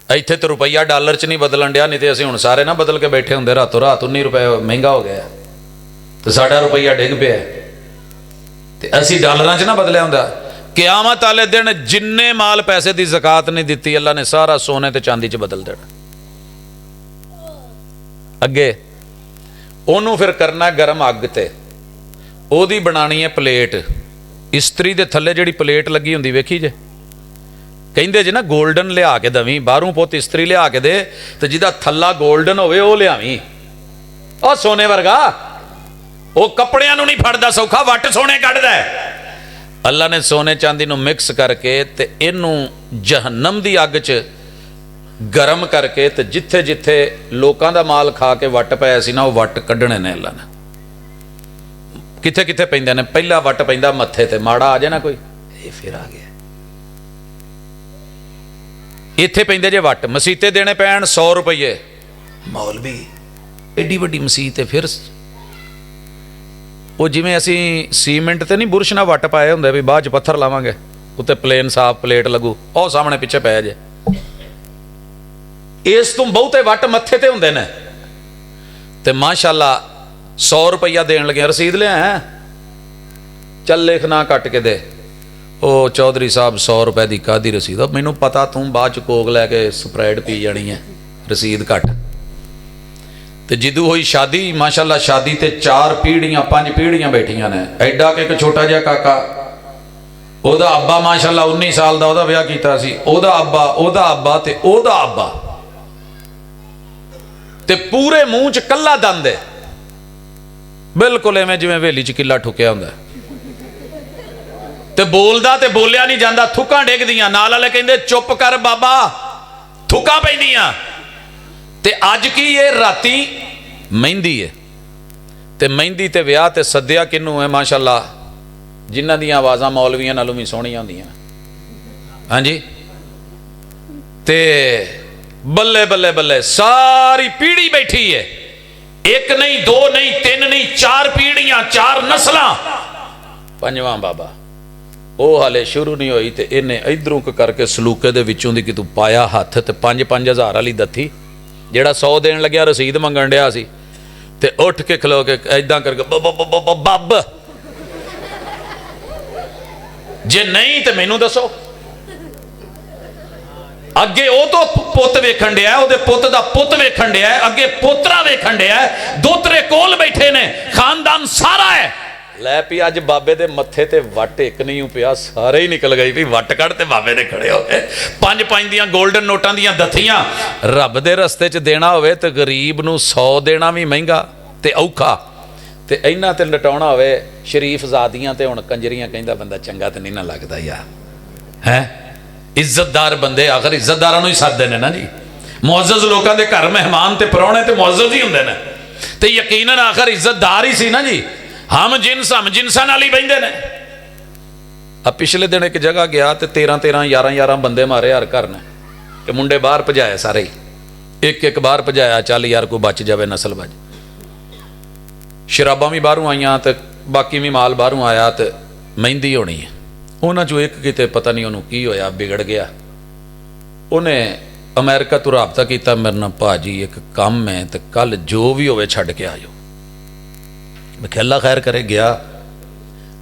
ਇੱਥੇ तो रुपया डॉलर च नहीं बदलन दिया, नहीं तो असीं हुण सारे ना बदल के बैठे होंदे, रातों रात 19 रुपए महंगा हो गया तो साडा रुपया डिग पिया ते असीं डॉलरां च ना बदलिया हुंदा। क़यामत वाले दिन जिन्ने माल पैसे की ज़कात नहीं दी, अल्लाह ने सारा सोने ते चांदी च बदल देना। अगे उन्होंने फिर करना गरम अग ते, ओदी बनानी है प्लेट, ਇਸਤਰੀ ਦੇ ਥੱਲੇ ਜਿਹੜੀ ਪਲੇਟ ਲੱਗੀ ਹੁੰਦੀ ਵੇਖੀ ਜੇ, ਕਹਿੰਦੇ ਜੇ ਨਾ ਗੋਲਡਨ ਲਿਆ ਕੇ ਦਵੀਂ, ਬਾਹਰੋਂ ਪੁੱਤ ਇਸਤਰੀ ਲਿਆ ਕੇ ਦੇ ਤੇ ਜਿਹਦਾ ਥੱਲਾ ਗੋਲਡਨ ਹੋਵੇ ਉਹ ਲਿਆਵੀਂ, ਉਹ ਸੋਨੇ ਵਰਗਾ, ਉਹ ਕੱਪੜਿਆਂ ਨੂੰ ਨਹੀਂ ਫੜਦਾ ਸੌਖਾ, ਵੱਟ ਸੋਨੇ ਕੱਢਦਾ। ਅੱਲਾ ਨੇ ਸੋਨੇ ਚਾਂਦੀ ਨੂੰ ਮਿਕਸ ਕਰਕੇ ਤੇ ਇਹਨੂੰ ਜਹੰਨਮ ਦੀ ਅੱਗ 'ਚ ਗਰਮ ਕਰਕੇ ਤੇ ਜਿੱਥੇ ਜਿੱਥੇ ਲੋਕਾਂ ਦਾ ਮਾਲ ਖਾ ਕੇ ਵੱਟ ਪਿਆ ਸੀ ਨਾ, ਉਹ ਵੱਟ ਕੱਢਣੇ ਨੇ ਅੱਲਾ ਨੇ। ਕਿੱਥੇ ਕਿੱਥੇ ਪੈਂਦੇ ਨੇ? ਪਹਿਲਾ ਵੱਟ ਪੈਂਦਾ ਮੱਥੇ ਤੇ, ਮਾੜਾ ਆ ਜਾਏ ਨਾ ਕੋਈ, ਇਹ ਫਿਰ ਆ ਗਿਆ। ਇੱਥੇ ਪੈਂਦੇ ਜੇ ਵੱਟ, ਮਸੀਤੇ ਦੇਣੇ ਪੈਣ 100 ਰੁਪਏ, ਮੌਲਵੀ ਏਡੀ ਵੱਡੀ ਮਸੀਤ ਹੈ। ਫਿਰ ਉਹ ਜਿਵੇਂ ਅਸੀਂ ਸੀਮੈਂਟ ਤੇ ਨਹੀਂ ਬੁਰਸ਼ ਨਾਲ ਵੱਟ ਪਾਏ ਹੁੰਦੇ ਵੀ ਬਾਅਦ ਚ ਪੱਥਰ ਲਾਵਾਂਗੇ, ਉੱਤੇ ਪਲੇਨ ਸਾਫ ਪਲੇਟ ਲੱਗੂ, ਉਹ ਸਾਹਮਣੇ ਪਿੱਛੇ ਪੈ ਜੇ। ਇਸ ਤੋਂ ਬਹੁਤੇ ਵੱਟ ਮੱਥੇ ਤੇ ਹੁੰਦੇ ਨੇ। ਤੇ ਮਾਸ਼ਾਅੱਲਾ 100 ਰੁਪਈਆ ਦੇਣ ਲੱਗੇ, ਰਸੀਦ ਲਿਆ, ਚੱਲ ਲਿਖ ਨਾ ਕੱਟ ਕੇ ਦੇ। ਉਹ ਚੌਧਰੀ ਸਾਹਿਬ 100 ਰੁਪਏ ਦੀ ਕਾਹਦੀ ਰਸੀਦ? ਮੈਨੂੰ ਪਤਾ ਤੂੰ ਬਾਅਦ ਚ ਕੋਕ ਲੈ ਕੇ ਸਪਰੈਡ ਪੀ ਜਾਣੀ ਹੈ, ਰਸੀਦ ਘੱਟ। ਤੇ ਜਿੱਦੂ ਹੋਈ ਸ਼ਾਦੀ, ਮਾਸ਼ਾਅੱਲਾ ਸ਼ਾਦੀ ਤੇ 4 ਪੀੜ੍ਹੀਆਂ 5 ਪੀੜ੍ਹੀਆਂ ਬੈਠੀਆਂ ਨੇ। ਐਡਾ ਕਿ ਇੱਕ ਛੋਟਾ ਜਿਹਾ ਕਾਕਾ, ਉਹਦਾ ਅੱਬਾ ਮਾਸ਼ਾਅੱਲਾ 19 ਸਾਲ ਦਾ, ਉਹਦਾ ਵਿਆਹ ਕੀਤਾ ਸੀ, ਉਹਦਾ ਅੱਬਾ, ਉਹਦਾ ਅੱਬਾ ਤੇ ਉਹਦਾ ਅੱਬਾ, ਤੇ ਪੂਰੇ ਮੂੰਹ 'ਚ ਕੱਲਾ ਦੰਦ ਹੈ, ਬਿਲਕੁਲ ਐਵੇਂ ਜਿਵੇਂ ਹਵੇਲੀ 'ਚ ਕਿੱਲਾ ਠੁਕਿਆ ਹੁੰਦਾ। ਤੇ ਬੋਲਦਾ ਤੇ ਬੋਲਿਆ ਨਹੀਂ ਜਾਂਦਾ, ਥੁੱਕਾਂ ਡਿੱਗਦੀਆਂ। ਨਾਲ ਵਾਲੇ ਕਹਿੰਦੇ ਚੁੱਪ ਕਰ ਬਾਬਾ, ਥੁੱਕਾਂ ਪੈਂਦੀਆਂ। ਤੇ ਅੱਜ ਕੀ ਇਹ ਰਾਤੀ ਮਹਿੰਦੀ ਹੈ, ਤੇ ਮਹਿੰਦੀ ਤੇ ਵਿਆਹ ਤੇ ਸੱਦਿਆ ਕਿਹਨੂੰ ਹੈ? ਮਾਸ਼ਾਅੱਲਾ ਜਿਨ੍ਹਾਂ ਦੀਆਂ ਆਵਾਜ਼ਾਂ ਮੌਲਵੀਆਂ ਨਾਲੋਂ ਵੀ ਸੋਹਣੀਆਂ ਹੁੰਦੀਆਂ। ਹਾਂਜੀ, ਤੇ ਬੱਲੇ ਬੱਲੇ ਬੱਲੇ ਸਾਰੀ ਪੀੜ੍ਹੀ ਬੈਠੀ ਹੈ, ਇੱਕ ਨਹੀਂ, 2 ਨਹੀਂ, 3 ਨਹੀਂ, 4 ਪੀੜ੍ਹੀਆਂ, 4 ਨਸਲਾਂ। ਪੰਜਵਾਂ ਬਾਬਾ, ਉਹ ਹਾਲੇ ਸ਼ੁਰੂ ਨਹੀਂ ਹੋਈ ਤੇ ਇਹਨੇ ਇਧਰੋਂ ਕਰਕੇ ਸਲੂਕੇ ਦੇ ਵਿੱਚੋਂ ਦੀ ਕਿਤੋਂ ਪਾਇਆ ਹੱਥ, ਤੇ 5-5 ਵਾਲੀ ਦੱਥੀ, ਜਿਹੜਾ 100 ਦੇਣ ਲੱਗਿਆ ਰਸੀਦ ਮੰਗਣ ਡਿਆ ਸੀ, ਤੇ ਉੱਠ ਕੇ ਖਲੋ ਕੇ ਐਦਾਂ ਕਰਕੇ ਬੱਬ, ਜੇ ਨਹੀਂ ਤੇ ਮੈਨੂੰ ਦੱਸੋ। ਅੱਗੇ ਉਹ ਤੋਂ ਪੁੱਤ ਵੇਖਣ ਡਿਆ, ਉਹਦੇ ਪੁੱਤ ਦਾ ਪੁੱਤ ਵੇਖਣ ਡਿਆ, ਅੱਗੇ ਪੋਤਰਾ ਵੇਖਣ ਡਿਆ, ਦੋਤਰੇ ਕੋਲ ਬੈਠੇ ਨੇ, ਖਾਨਦਾਨ ਸਾਰਾ ਹੈ। ਲੈ ਪਈ ਅੱਜ ਬਾਬੇ ਦੇ ਮੱਥੇ ਤੇ ਵੱਟ ਇੱਕ ਨਹੀਂ ਪਿਆ, ਸਾਰੇ ਹੀ ਨਿਕਲ ਗਈ ਵੀ ਵੱਟ ਕੱਢ, ਤੇ ਬਾਬੇ ਨੇ ਖੜੇ ਹੋ ਗਏ। 5-5 ਦੀਆਂ 골ਡਨ ਨੋਟਾਂ ਦੀਆਂ ਦੱਥੀਆਂ। ਰੱਬ ਦੇ ਰਸਤੇ 'ਚ ਦੇਣਾ ਹੋਵੇ ਤੇ ਗਰੀਬ ਨੂੰ 100 ਦੇਣਾ ਵੀ ਮਹਿੰਗਾ ਤੇ ਔਖਾ, ਤੇ ਇਹਨਾਂ ਤੇ ਲਟਾਉਣਾ ਹੋਵੇ ਸ਼ਰੀਫ ਜ਼ਾਦੀਆਂ ਤੇ ਹੁਣ ਕੰਜਰੀਆਂ ਕਹਿੰਦਾ ਬੰਦਾ ਚੰਗਾ ਤੇ ਨਹੀਂ ਨਾ ਲੱਗਦਾ ਯਾਰ, ਹੈ ਇੱਜ਼ਤਦਾਰ ਬੰਦੇ ਆਖਰ ਇੱਜ਼ਤਦਾਰਾਂ ਨੂੰ ਹੀ ਸੱਦਦੇ ਨੇ ਨਾ ਜੀ। ਮੁਅੱਜ਼ਜ਼ ਲੋਕਾਂ ਦੇ ਘਰ ਮਹਿਮਾਨ ਤੇ ਪ੍ਰਾਹੁਣੇ ਤੇ ਮੁਅੱਜ਼ਜ਼ ਹੀ ਹੁੰਦੇ ਨੇ, ਤੇ ਯਕੀਨਨ ਆਖਰ ਇੱਜ਼ਤਦਾਰ ਹੀ ਸੀ ਨਾ ਜੀ। ਹਮ ਜਿਨਸਾਂ ਨਾਲ ਹੀ ਬਹਿੰਦੇ ਨੇ। ਆ ਪਿਛਲੇ ਦਿਨ ਇੱਕ ਜਗ੍ਹਾ ਗਿਆ ਤੇ 13-13 11-11 ਬੰਦੇ ਮਾਰੇ ਹਰ ਘਰ ਨੇ, ਤੇ ਮੁੰਡੇ ਬਾਹਰ ਭਜਾਏ ਸਾਰੇ ਹੀ, ਇੱਕ ਬਾਹਰ ਭਜਾਇਆ, ਚੱਲ ਯਾਰ ਕੋਈ ਬਚ ਜਾਵੇ ਨਸਲ ਬਚ। ਸ਼ਰਾਬਾਂ ਵੀ ਬਾਹਰੋਂ ਆਈਆਂ ਤੇ ਬਾਕੀ ਵੀ ਮਾਲ ਬਾਹਰੋਂ ਆਇਆ, ਤੇ ਮਹਿੰਦੀ ਹੋਣੀ ਹੈ। ਉਹਨਾਂ ਚੋਂ ਇੱਕ ਕਿਤੇ ਪਤਾ ਨਹੀਂ ਉਹਨੂੰ ਕੀ ਹੋਇਆ, ਵਿਗੜ ਗਿਆ। ਉਹਨੇ ਅਮਰੀਕਾ ਤੋਂ ਰਾਬਤਾ ਕੀਤਾ ਮੇਰੇ ਨਾਲ, ਭਾਜੀ ਇੱਕ ਕੰਮ ਹੈ ਤੇ ਕੱਲ ਜੋ ਵੀ ਹੋਵੇ ਛੱਡ ਕੇ ਆ ਜਾਓ। ਮੈਂ ਕਿਹਾ ਅੱਲਾ ਖੈਰ ਕਰੇ। ਗਿਆ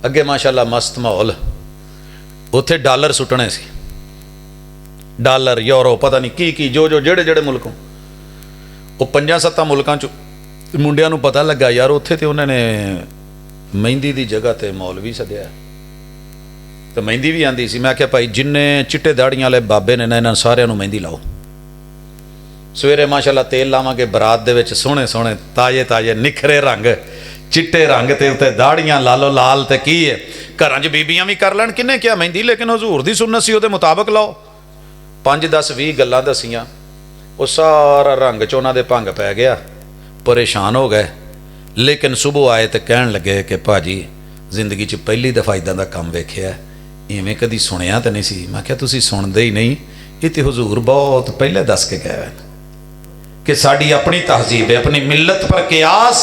ਅੱਗੇ ਮਾਸ਼ਾਅੱਲਾ ਮਸਤ ਮਾਹੌਲ, ਉੱਥੇ ਡਾਲਰ ਸੁੱਟਣੇ ਸੀ, ਡਾਲਰ, ਯੂਰੋ, ਪਤਾ ਨਹੀਂ ਕੀ ਜੋ ਜਿਹੜੇ ਮੁਲਕੋਂ, ਉਹ 5-7 ਮੁਲਕਾਂ 'ਚ ਮੁੰਡਿਆਂ ਨੂੰ ਪਤਾ ਲੱਗਾ ਯਾਰ ਉੱਥੇ ਤੇ ਉਹਨਾਂ ਨੇ ਮਹਿੰਦੀ ਦੀ ਜਗ੍ਹਾ ਤੇ ਮੌਲਵੀ ਸੱਦਿਆ, ਤੇ ਮਹਿੰਦੀ ਵੀ ਆਂਦੀ ਸੀ। ਮੈਂ ਕਿਹਾ ਭਾਈ ਜਿੰਨੇ ਚਿੱਟੇ ਦਾੜੀਆਂ ਵਾਲੇ ਬਾਬੇ ਨੇ ਨਾ, ਇਹਨਾਂ ਸਾਰਿਆਂ ਨੂੰ ਮਹਿੰਦੀ ਲਾਓ। ਸਵੇਰੇ ਮਾਸ਼ਾਅੱਲਾ ਤੇਲ ਲਾਵਾਂਗੇ, ਬਰਾਤ ਦੇ ਵਿੱਚ ਸੋਹਣੇ ਸੋਹਣੇ ਤਾਜ਼ੇ ਨਿਖਰੇ ਰੰਗ, ਚਿੱਟੇ ਰੰਗ ਤੇ ਉੱਤੇ ਦਾੜੀਆਂ ਲਾਲੋ ਲਾਲ। ਤੇ ਕੀ ਹੈ, ਘਰਾਂ 'ਚ ਬੀਬੀਆਂ ਵੀ ਕਰ ਲੈਣ, ਕਿੰਨੇ ਕਿਹਾ ਮਹਿੰਦੀ, ਲੇਕਿਨ ਹਜ਼ੂਰ ਦੀ ਸੁਨਨਤ ਸੀ, ਉਹਦੇ ਮੁਤਾਬਕ ਲਾਓ। 5-10-20 ਗੱਲਾਂ ਦਸੀਆਂ, ਉਹ ਸਾਰਾ ਰੰਗ 'ਚ ਉਹਨਾਂ ਦੇ ਭੰਗ ਪੈ ਗਿਆ, ਪਰੇਸ਼ਾਨ ਹੋ ਗਏ। ਲੇਕਿਨ ਸੁਬਹ ਆਏ ਤੇ ਕਹਿਣ ਲੱਗੇ ਕਿ ਭਾਜੀ ਜ਼ਿੰਦਗੀ 'ਚ ਪਹਿਲੀ ਦਫਾ ਇੱਦਾਂ ਦਾ ਕੰਮ ਵੇਖਿਆ, ਇਵੇਂ ਕਦੀ ਸੁਣਿਆ ਤਾਂ ਨਹੀਂ ਸੀ। ਮੈਂ ਕਿਹਾ ਤੁਸੀਂ ਸੁਣਦੇ ਹੀ ਨਹੀਂ, ਇਹ ਤੇ ਹਜ਼ੂਰ ਬਹੁਤ ਪਹਿਲੇ ਦੱਸ ਕੇ ਗਏ کہ ساڑی اپنی تہذیب ہے، اپنی ملت پر قیاس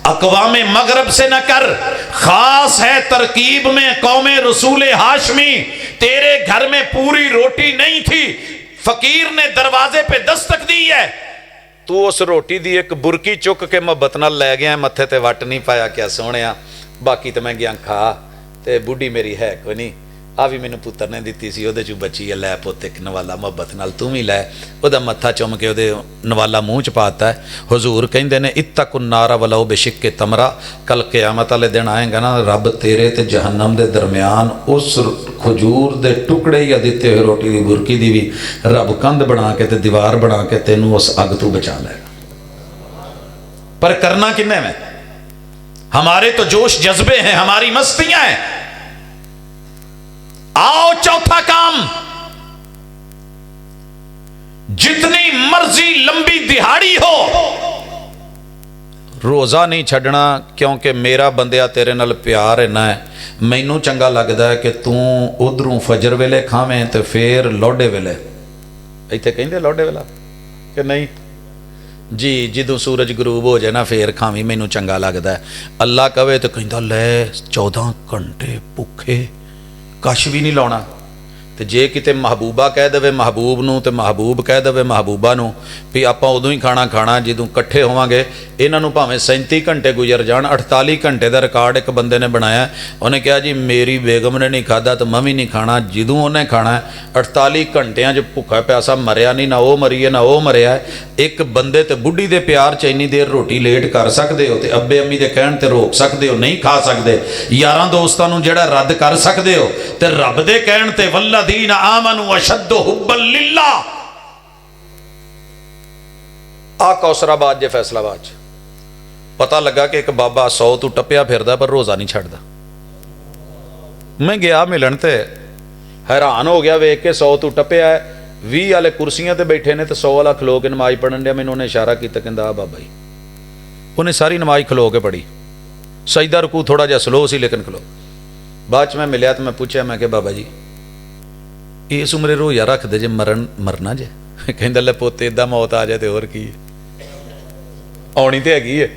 اقوام مغرب سے نہ کر، خاص ہے ترکیب میں قوم رسول ہاشمی۔ تیرے گھر میں پوری روٹی نہیں تھی، فقیر نے دروازے پہ دستک دی ہے، تو اس روٹی دی ایک برکی چک کے محبت نال لے گیا ہے، متھے تے وٹ نہیں پایا، کیا سونیا باقی تو میں گیا کھا تے بوڑھی میری ہے کوئی نہیں، ਆ ਵੀ ਮੈਨੂੰ ਪੁੱਤਰ ਨੇ ਦਿੱਤੀ ਸੀ, ਉਹਦੇ 'ਚੋਂ ਬੱਚੀ ਹੈ, ਲੈ ਪੁੱਤ ਇੱਕ ਨਵਾਲਾ ਮੁਹੱਬਤ ਨਾਲ ਤੂੰ ਵੀ ਲੈ। ਉਹਦਾ ਮੱਥਾ ਚੁੰਮ ਕੇ ਉਹਦੇ ਨਵਾਲਾ ਮੂੰਹ 'ਚ ਪਾਤਾ। ਹਜ਼ੂਰ ਕਹਿੰਦੇ ਨੇ ਇਤਕੁ ਨਾਰਾ ਵਲਓ ਬਿਸ਼ਿੱਕੇ ਤਮਰਾ, ਕੱਲ ਕਿਆਮਤ ਵਾਲੇ ਦਿਨ ਆਏਗਾ ਨਾ, ਰੱਬ ਤੇਰੇ ਤੇ ਜਹੰਨਮ ਦੇ ਦਰਮਿਆਨ ਉਸ ਖਜੂਰ ਦੇ ਟੁਕੜੇ ਜਾਂ ਦਿੱਤੇ ਹੋਏ ਰੋਟੀ ਦੀ ਬੁਰਕੀ ਦੀ ਵੀ ਰੱਬ ਕੰਧ ਬਣਾ ਕੇ ਤੇ ਦੀਵਾਰ ਬਣਾ ਕੇ ਤੈਨੂੰ ਉਸ ਅੱਗ ਤੋਂ ਬਚਾ ਲਏਗਾ। पर करना किन्ने में? हमारे तो जोश जज्बे हैं, हमारी मस्तियां हैं। आओ चौथा काम, जितनी मर्जी लंबी दिहाड़ी हो रोज़ा नहीं छड़ना, क्योंकि मेरा बंदिया तेरे नाल प्यार इन्ना है, मैनू चंगा लगता है कि तू उधरों फजर वेले खावें तो फिर लोडे वेले, इत्थे कहिंदे लोडे वेला कि नहीं जी, जदों सूरज गरूब हो जाए ना फिर खावी, मैनू चंगा लगता है। अल्लाह कहे तो कहता ले 14 घंटे भुखे कश भी नहीं लाना। तो जे किते महबूबा कह दे महबूब नूं ते महबूब कह दे महबूबा नूं भी आपां उदों ही खाना खाना जदों इकट्ठे होवांगे। इन्हां नूं भावें 37 घंटे गुजर जाण, 48 घंटे का रिकॉर्ड एक बंदे ने बनाया। उन्हें कहा जी मेरी बेगम ने नहीं खादा तो मैं भी नहीं खाना। जदों उन्हें खाना 48 घंटियां च भुखा प्यासा मरिया नहीं, ना वो मरी है ना वो मरिया है। एक बंदे ते बुढ़ी दे प्यार च इन्नी देर रोटी लेट कर सकते हो, तो अब्बे अम्मी दे कहण ते रोक सकते हो, नहीं खा सकते। यारां दोस्तां नूं जिहड़ा रद्द कर सकते हो, ते रब दे कहण ते वल्लदीन आमनू अशद्दु हुब्बन लिल्लाह। आ कौसराबाद जे फैसलाबाद पता लगा कि एक बाबा 100 तो टप्पिया फिरदा पर रोज़ा नहीं छड्डदा। मैं गया मिलन ते हैरान हो गया वेख के 100 तो टप्पिया 20 वाले कुर्सियां ते बैठे ने, तो 100 वाला खलो के नमाज पढ़न दिया। मैंने उन्हें इशारा किया, कहंदा आ बाबा जी। उन्हें सारी नमाज खलो के पढ़ी, सजदा रुकू थोड़ा जिहा स्लो सी लेकिन खलो। बाद च मैं मिलिया तो मैं पूछा, मैं कि बाबा जी इस उम्रे रोज़ा रखते जे मरना जे? कहंदा ले पुत्त इदा मौत आ जाए तो होर की आनी तो हैगी है,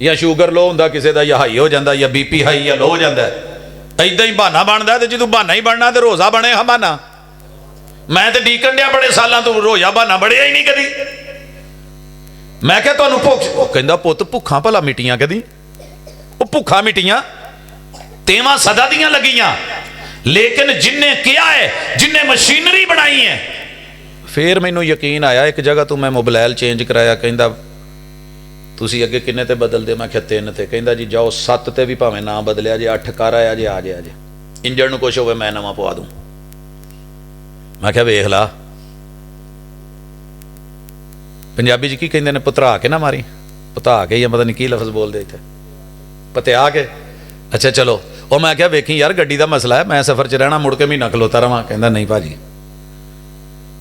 या शूगर लो होंदा किसी का, या हाई हो जाता, या बीपी हाई या लो हो जाता है। इदा ही बहाना बनता है। तो जो बहाना ही बनना तो रोज़ा बने बहाना। मैं तो डीकन दिया बड़े सालों तो रोज़ा बहाना बढ़िया ही नहीं कदी। मैं क्या तुहानू भुख? कहंदा पुत्त भुखा भला मिटियां कदी? वो भुखा मिटियां तेवां सदा दियां लगियां, लेकिन जिन्हें किया है, जिन्हें मशीनरी बनाई है। फिर मैनू यकीन आया, एक जगह तो मैं मोबाइल चेंज कराया। कहंदा तुसी अगे किन्ने ते बदलदे? मैं क्या 3 ते। कहंदा जी जाओ 7 ते भी भावें ना बदलिया जे, 8 कर आया जे, आ जाए जे, इंजन नूं कुछ होवे मैं नवां पवा दूं। मैं क्या वेख ला, पंजाबी च की कहंदे ने, पुतरा के ना मारी, पुता के या पता नहीं की लफ्ज़ बोलदे इत्थे, पतिया के। अच्छा चलो, और मैं क्या वेखी यार गड्डी का मसला है, मैं सफ़र च रहना, मुड़ के महीना खलोता रहा। कहंदा नहीं भाजी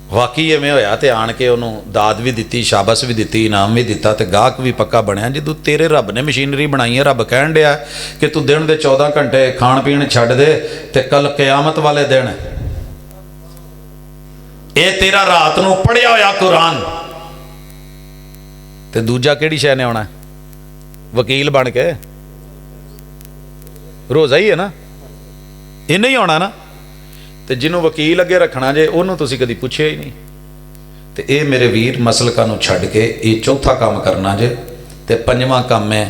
वाकई इवें होया। तो आण के उन्होंने दाद भी दी, शाबश भी दी, इनाम भी दिता, तो गाहक भी पक्का बनया। जो तेरे रब ने मशीनरी बनाई है, रब कहन दिया कि तू दिन के 14 घंटे खाण पीण छड्ड दे, तो कल क़यामत वाले दिन ये तेरा रात नूं पढ़िया होया कुरान, तो दूजा किहड़ी शै ने आउणा? वकील बन के रोज़ा ही है ना, इन्हें ही आना ना। तो जिन्हों वकील अगे रखना जे उन्होंने तुसी कदी पुछिया ही नहीं। तो ये मेरे वीर मसलका नूं छड्ड के ये चौथा काम करना जे। तो पंजवां काम है,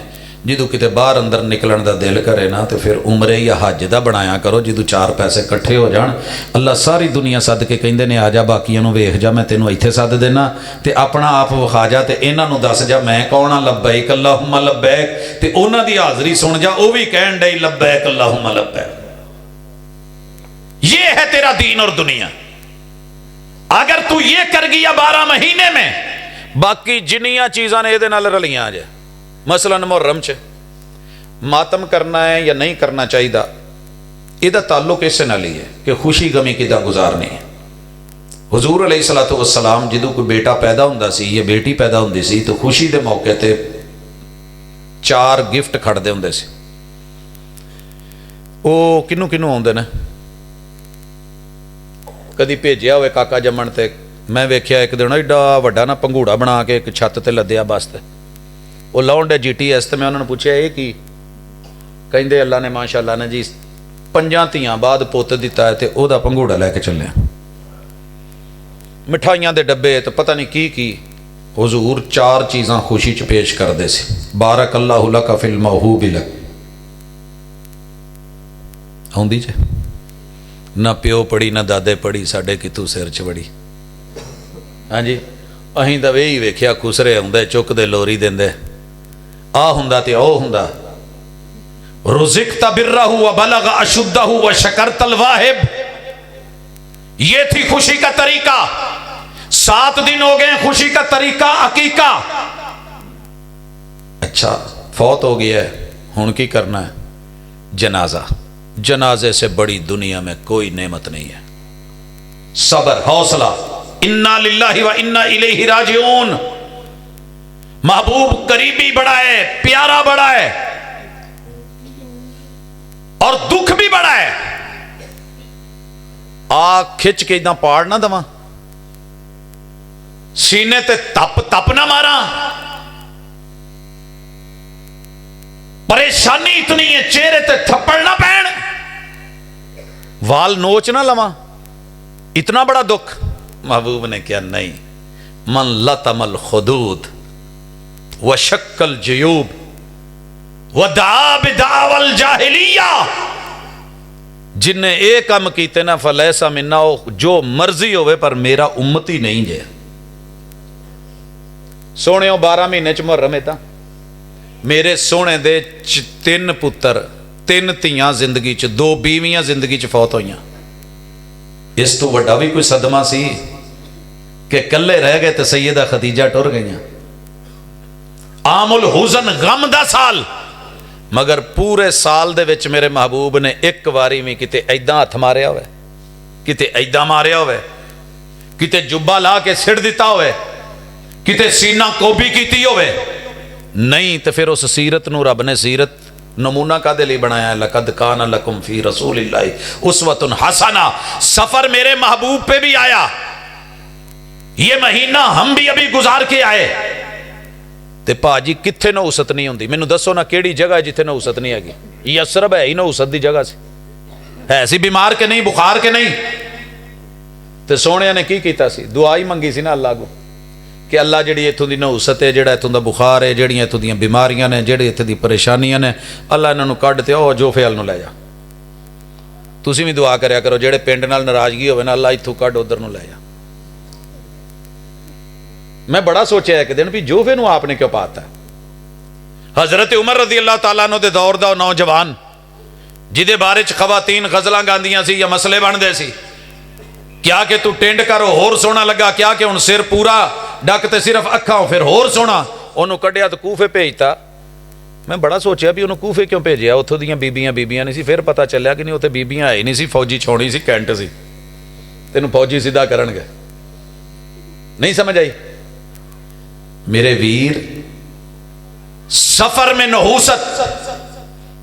जो किते बाहर अंदर निकलन का दिल करे ना, तो फिर उमरे या हज का बनाया करो। जो 4 पैसे इकट्ठे हो जान, अल्लाह सारी दुनिया सद के कहिंदे ने आ जा, बाकियां नूं वेख जा, मैं तेनों इत्थे सद देना, तो अपना आप विखा जा, तो इन्हां नूं दस जा मैं कौन हाँ, लब्बैक अल्लाहुम्मा लब्बैक। तो उन्हां दी हाज़री सुन जा, वो भी कहण डे लब्बैक अल्लाहुम्मा लब्बैक। ये है तेरा दीन और दुनिया। अगर तू ये कर गया 12 महीने में, बाकी जिन्नियां चीज़ां ने इहदे नाल रलियां जे। मसलन मुहर्रम च मातम करना है या नहीं करना चाहिए, इसका ताल्लुक इस नाल ही है कि खुशी गमी किदां गुजारनी है। हुजूर अलैहिस्सलातु वस्सलाम जदों कोई बेटा पैदा हुंदा सी या बेटी पैदा हुंदी सी, तो खुशी के मौके ते 4 गिफ्ट खड़दे हुंदे सी। वो किनू किनू आउंदे ने? कदी भेजिया होवे काका जम्मण ते, मैं वेख्या एक दिन एडा वड्डा ना पंघूड़ा बना के एक छत ते लद्दिया बस ते वो लाउण डे GTS। ते मैं उन्होंने पूछा ये की? कहंदे अल्लाह ने माशाअल्लाह ने जी 5 धीआं बाद पुੱਤ दिता है, तो वह पंघूड़ा लैके चलिया। मिठाइयां दे डब्बे तो पता नहीं की हुजूर 4 चीज़ां खुशी च पेश करते सी। बारक अल्लाहु लका फिल महूबि लक आउंदी जे, ना प्यो पढ़ी ना दादे पढ़ी, साडे कितों सिर च वड़ी। हाँ जी, असीं तो यही वेख्या, खुसरे आउंदे चुकदे लोरी देंदे, आ हुंदा ते ओ हुंदा। रुज़िक़्ता बिर्रहु व बलग अशुद्धहु व शकरतल वाहिब, ये थी खुशी का तरीका। 7 दिन हो गए खुशी का तरीका अकीका। अच्छा फौत हो गया है, हुण की करना है? जनाजा। जनाजे से बड़ी दुनिया में कोई नेमत नहीं है। सबर, हौसला। इन्ना लिल्लाहि व इन्ना इलैहि राजिऊन। महबूब करीबी बड़ा है, प्यारा बड़ा है, और दुख भी बड़ा है। आ खिंच के इदा पाड़ ना दवा, सीने ते तप तप ना मारा। परेशानी इतनी है, चेहरे ते थप्पड़ ना पैण, वाल नोच ना लवा, इतना बड़ा दुख। महबूब ने क्या? नहीं। मन लतमल खुदूद व शक्कल जयूब व दावल जाहिलिया, जिन्हें ये काम कीते ना फलैसा मिन्ना, जो मर्जी होवे पर मेरा उम्मती नहीं जे। सोने 12 महीने च मुहर्रम है तां मेरे सोने दे 3 पुत्र 3 धियां जिंदगी च, 2 बीवियां जिंदगी च फौत होइयां। इस तो वड्डा भी कोई सदमा सी कि कल्ले रह गए तो सैयदा खदीजा टुर गईयां। आमुल हुज़न, गम दा साल। मगर पूरे साल दे विच मेरे महबूब ने एक बारी भी किते ऐदां हथ मारिया होवे, किते ऐदां मारिया होवे, किते जुब्बा ला के सिड़ दिता होवे, किते सीना कोबी कीती होवे नहीं। तो फिर उस सीरत नूं रब ने सीरत नमूना कादे लिए बनाया? लक़द कान लकुम फी रसूलिल्लाहि उस्वतुन हसना। सफर मेरे महबूब पे भी आया, ये महीना हम भी अभी गुजार के आए। ते भाजी कित्थे नहुसत नहीं होंदी? मैनू दसो ना केड़ी जगह जिथे नहुसत नहीं हैगी? यसरब है ही नहुसत दी जगह सी, है सी बीमार के नहीं, बुखार के नहीं। ते सोहणिया ने की कीता सी? दुआ ही मंगी सी ना अल्लाह को कि अल्लाह जिहड़ी इत्थों दी नहुसत है, जिहड़ा इत्थों दा बुखार है, जिहड़ियां इत्थों दी बीमारियां ने, जिहड़ी इत्थे दी परेशानियां ने, अल्लाह इन्हां नूं कढ ते ओ जोफे अल नूं लै जा। तुसीं भी दुआ करया करो, जिहड़े पिंड नाल नाराज़गी होवे ना, अल्लाह इत्थों कढ उधर नूं लै जा। मैं बड़ा सोचा एक दिन भी जोफे नूं आपने क्यों पाता? हजरत उमर रज़ी अल्लाह तआला अन्हु दे दौर दा नौजवान जिहदे बारे च खवातीन गज़लां गांदियां सी या मसले बनदे सी, क्या कि तू टेंड कर होर सोहना लगा, क्या कि हुण सिर पूरा डक ते सिर्फ अखां फिर होर सोहना। उन्होंने कढ़िया तो कूफे भेजता। मैं बड़ा सोचा भी उन्होंने कूफे क्यों भेजा? उत्थों दीयां बीबियां नहीं सी। फिर पता चलिया कि नहीं, उत्थे बीबियां है नहीं सी, फौजी छौड़ी सी, कैंट सी, तेनों फौजी सीधा करनगे। नहीं समझ आई मेरे वीर? सफर में नहूसत,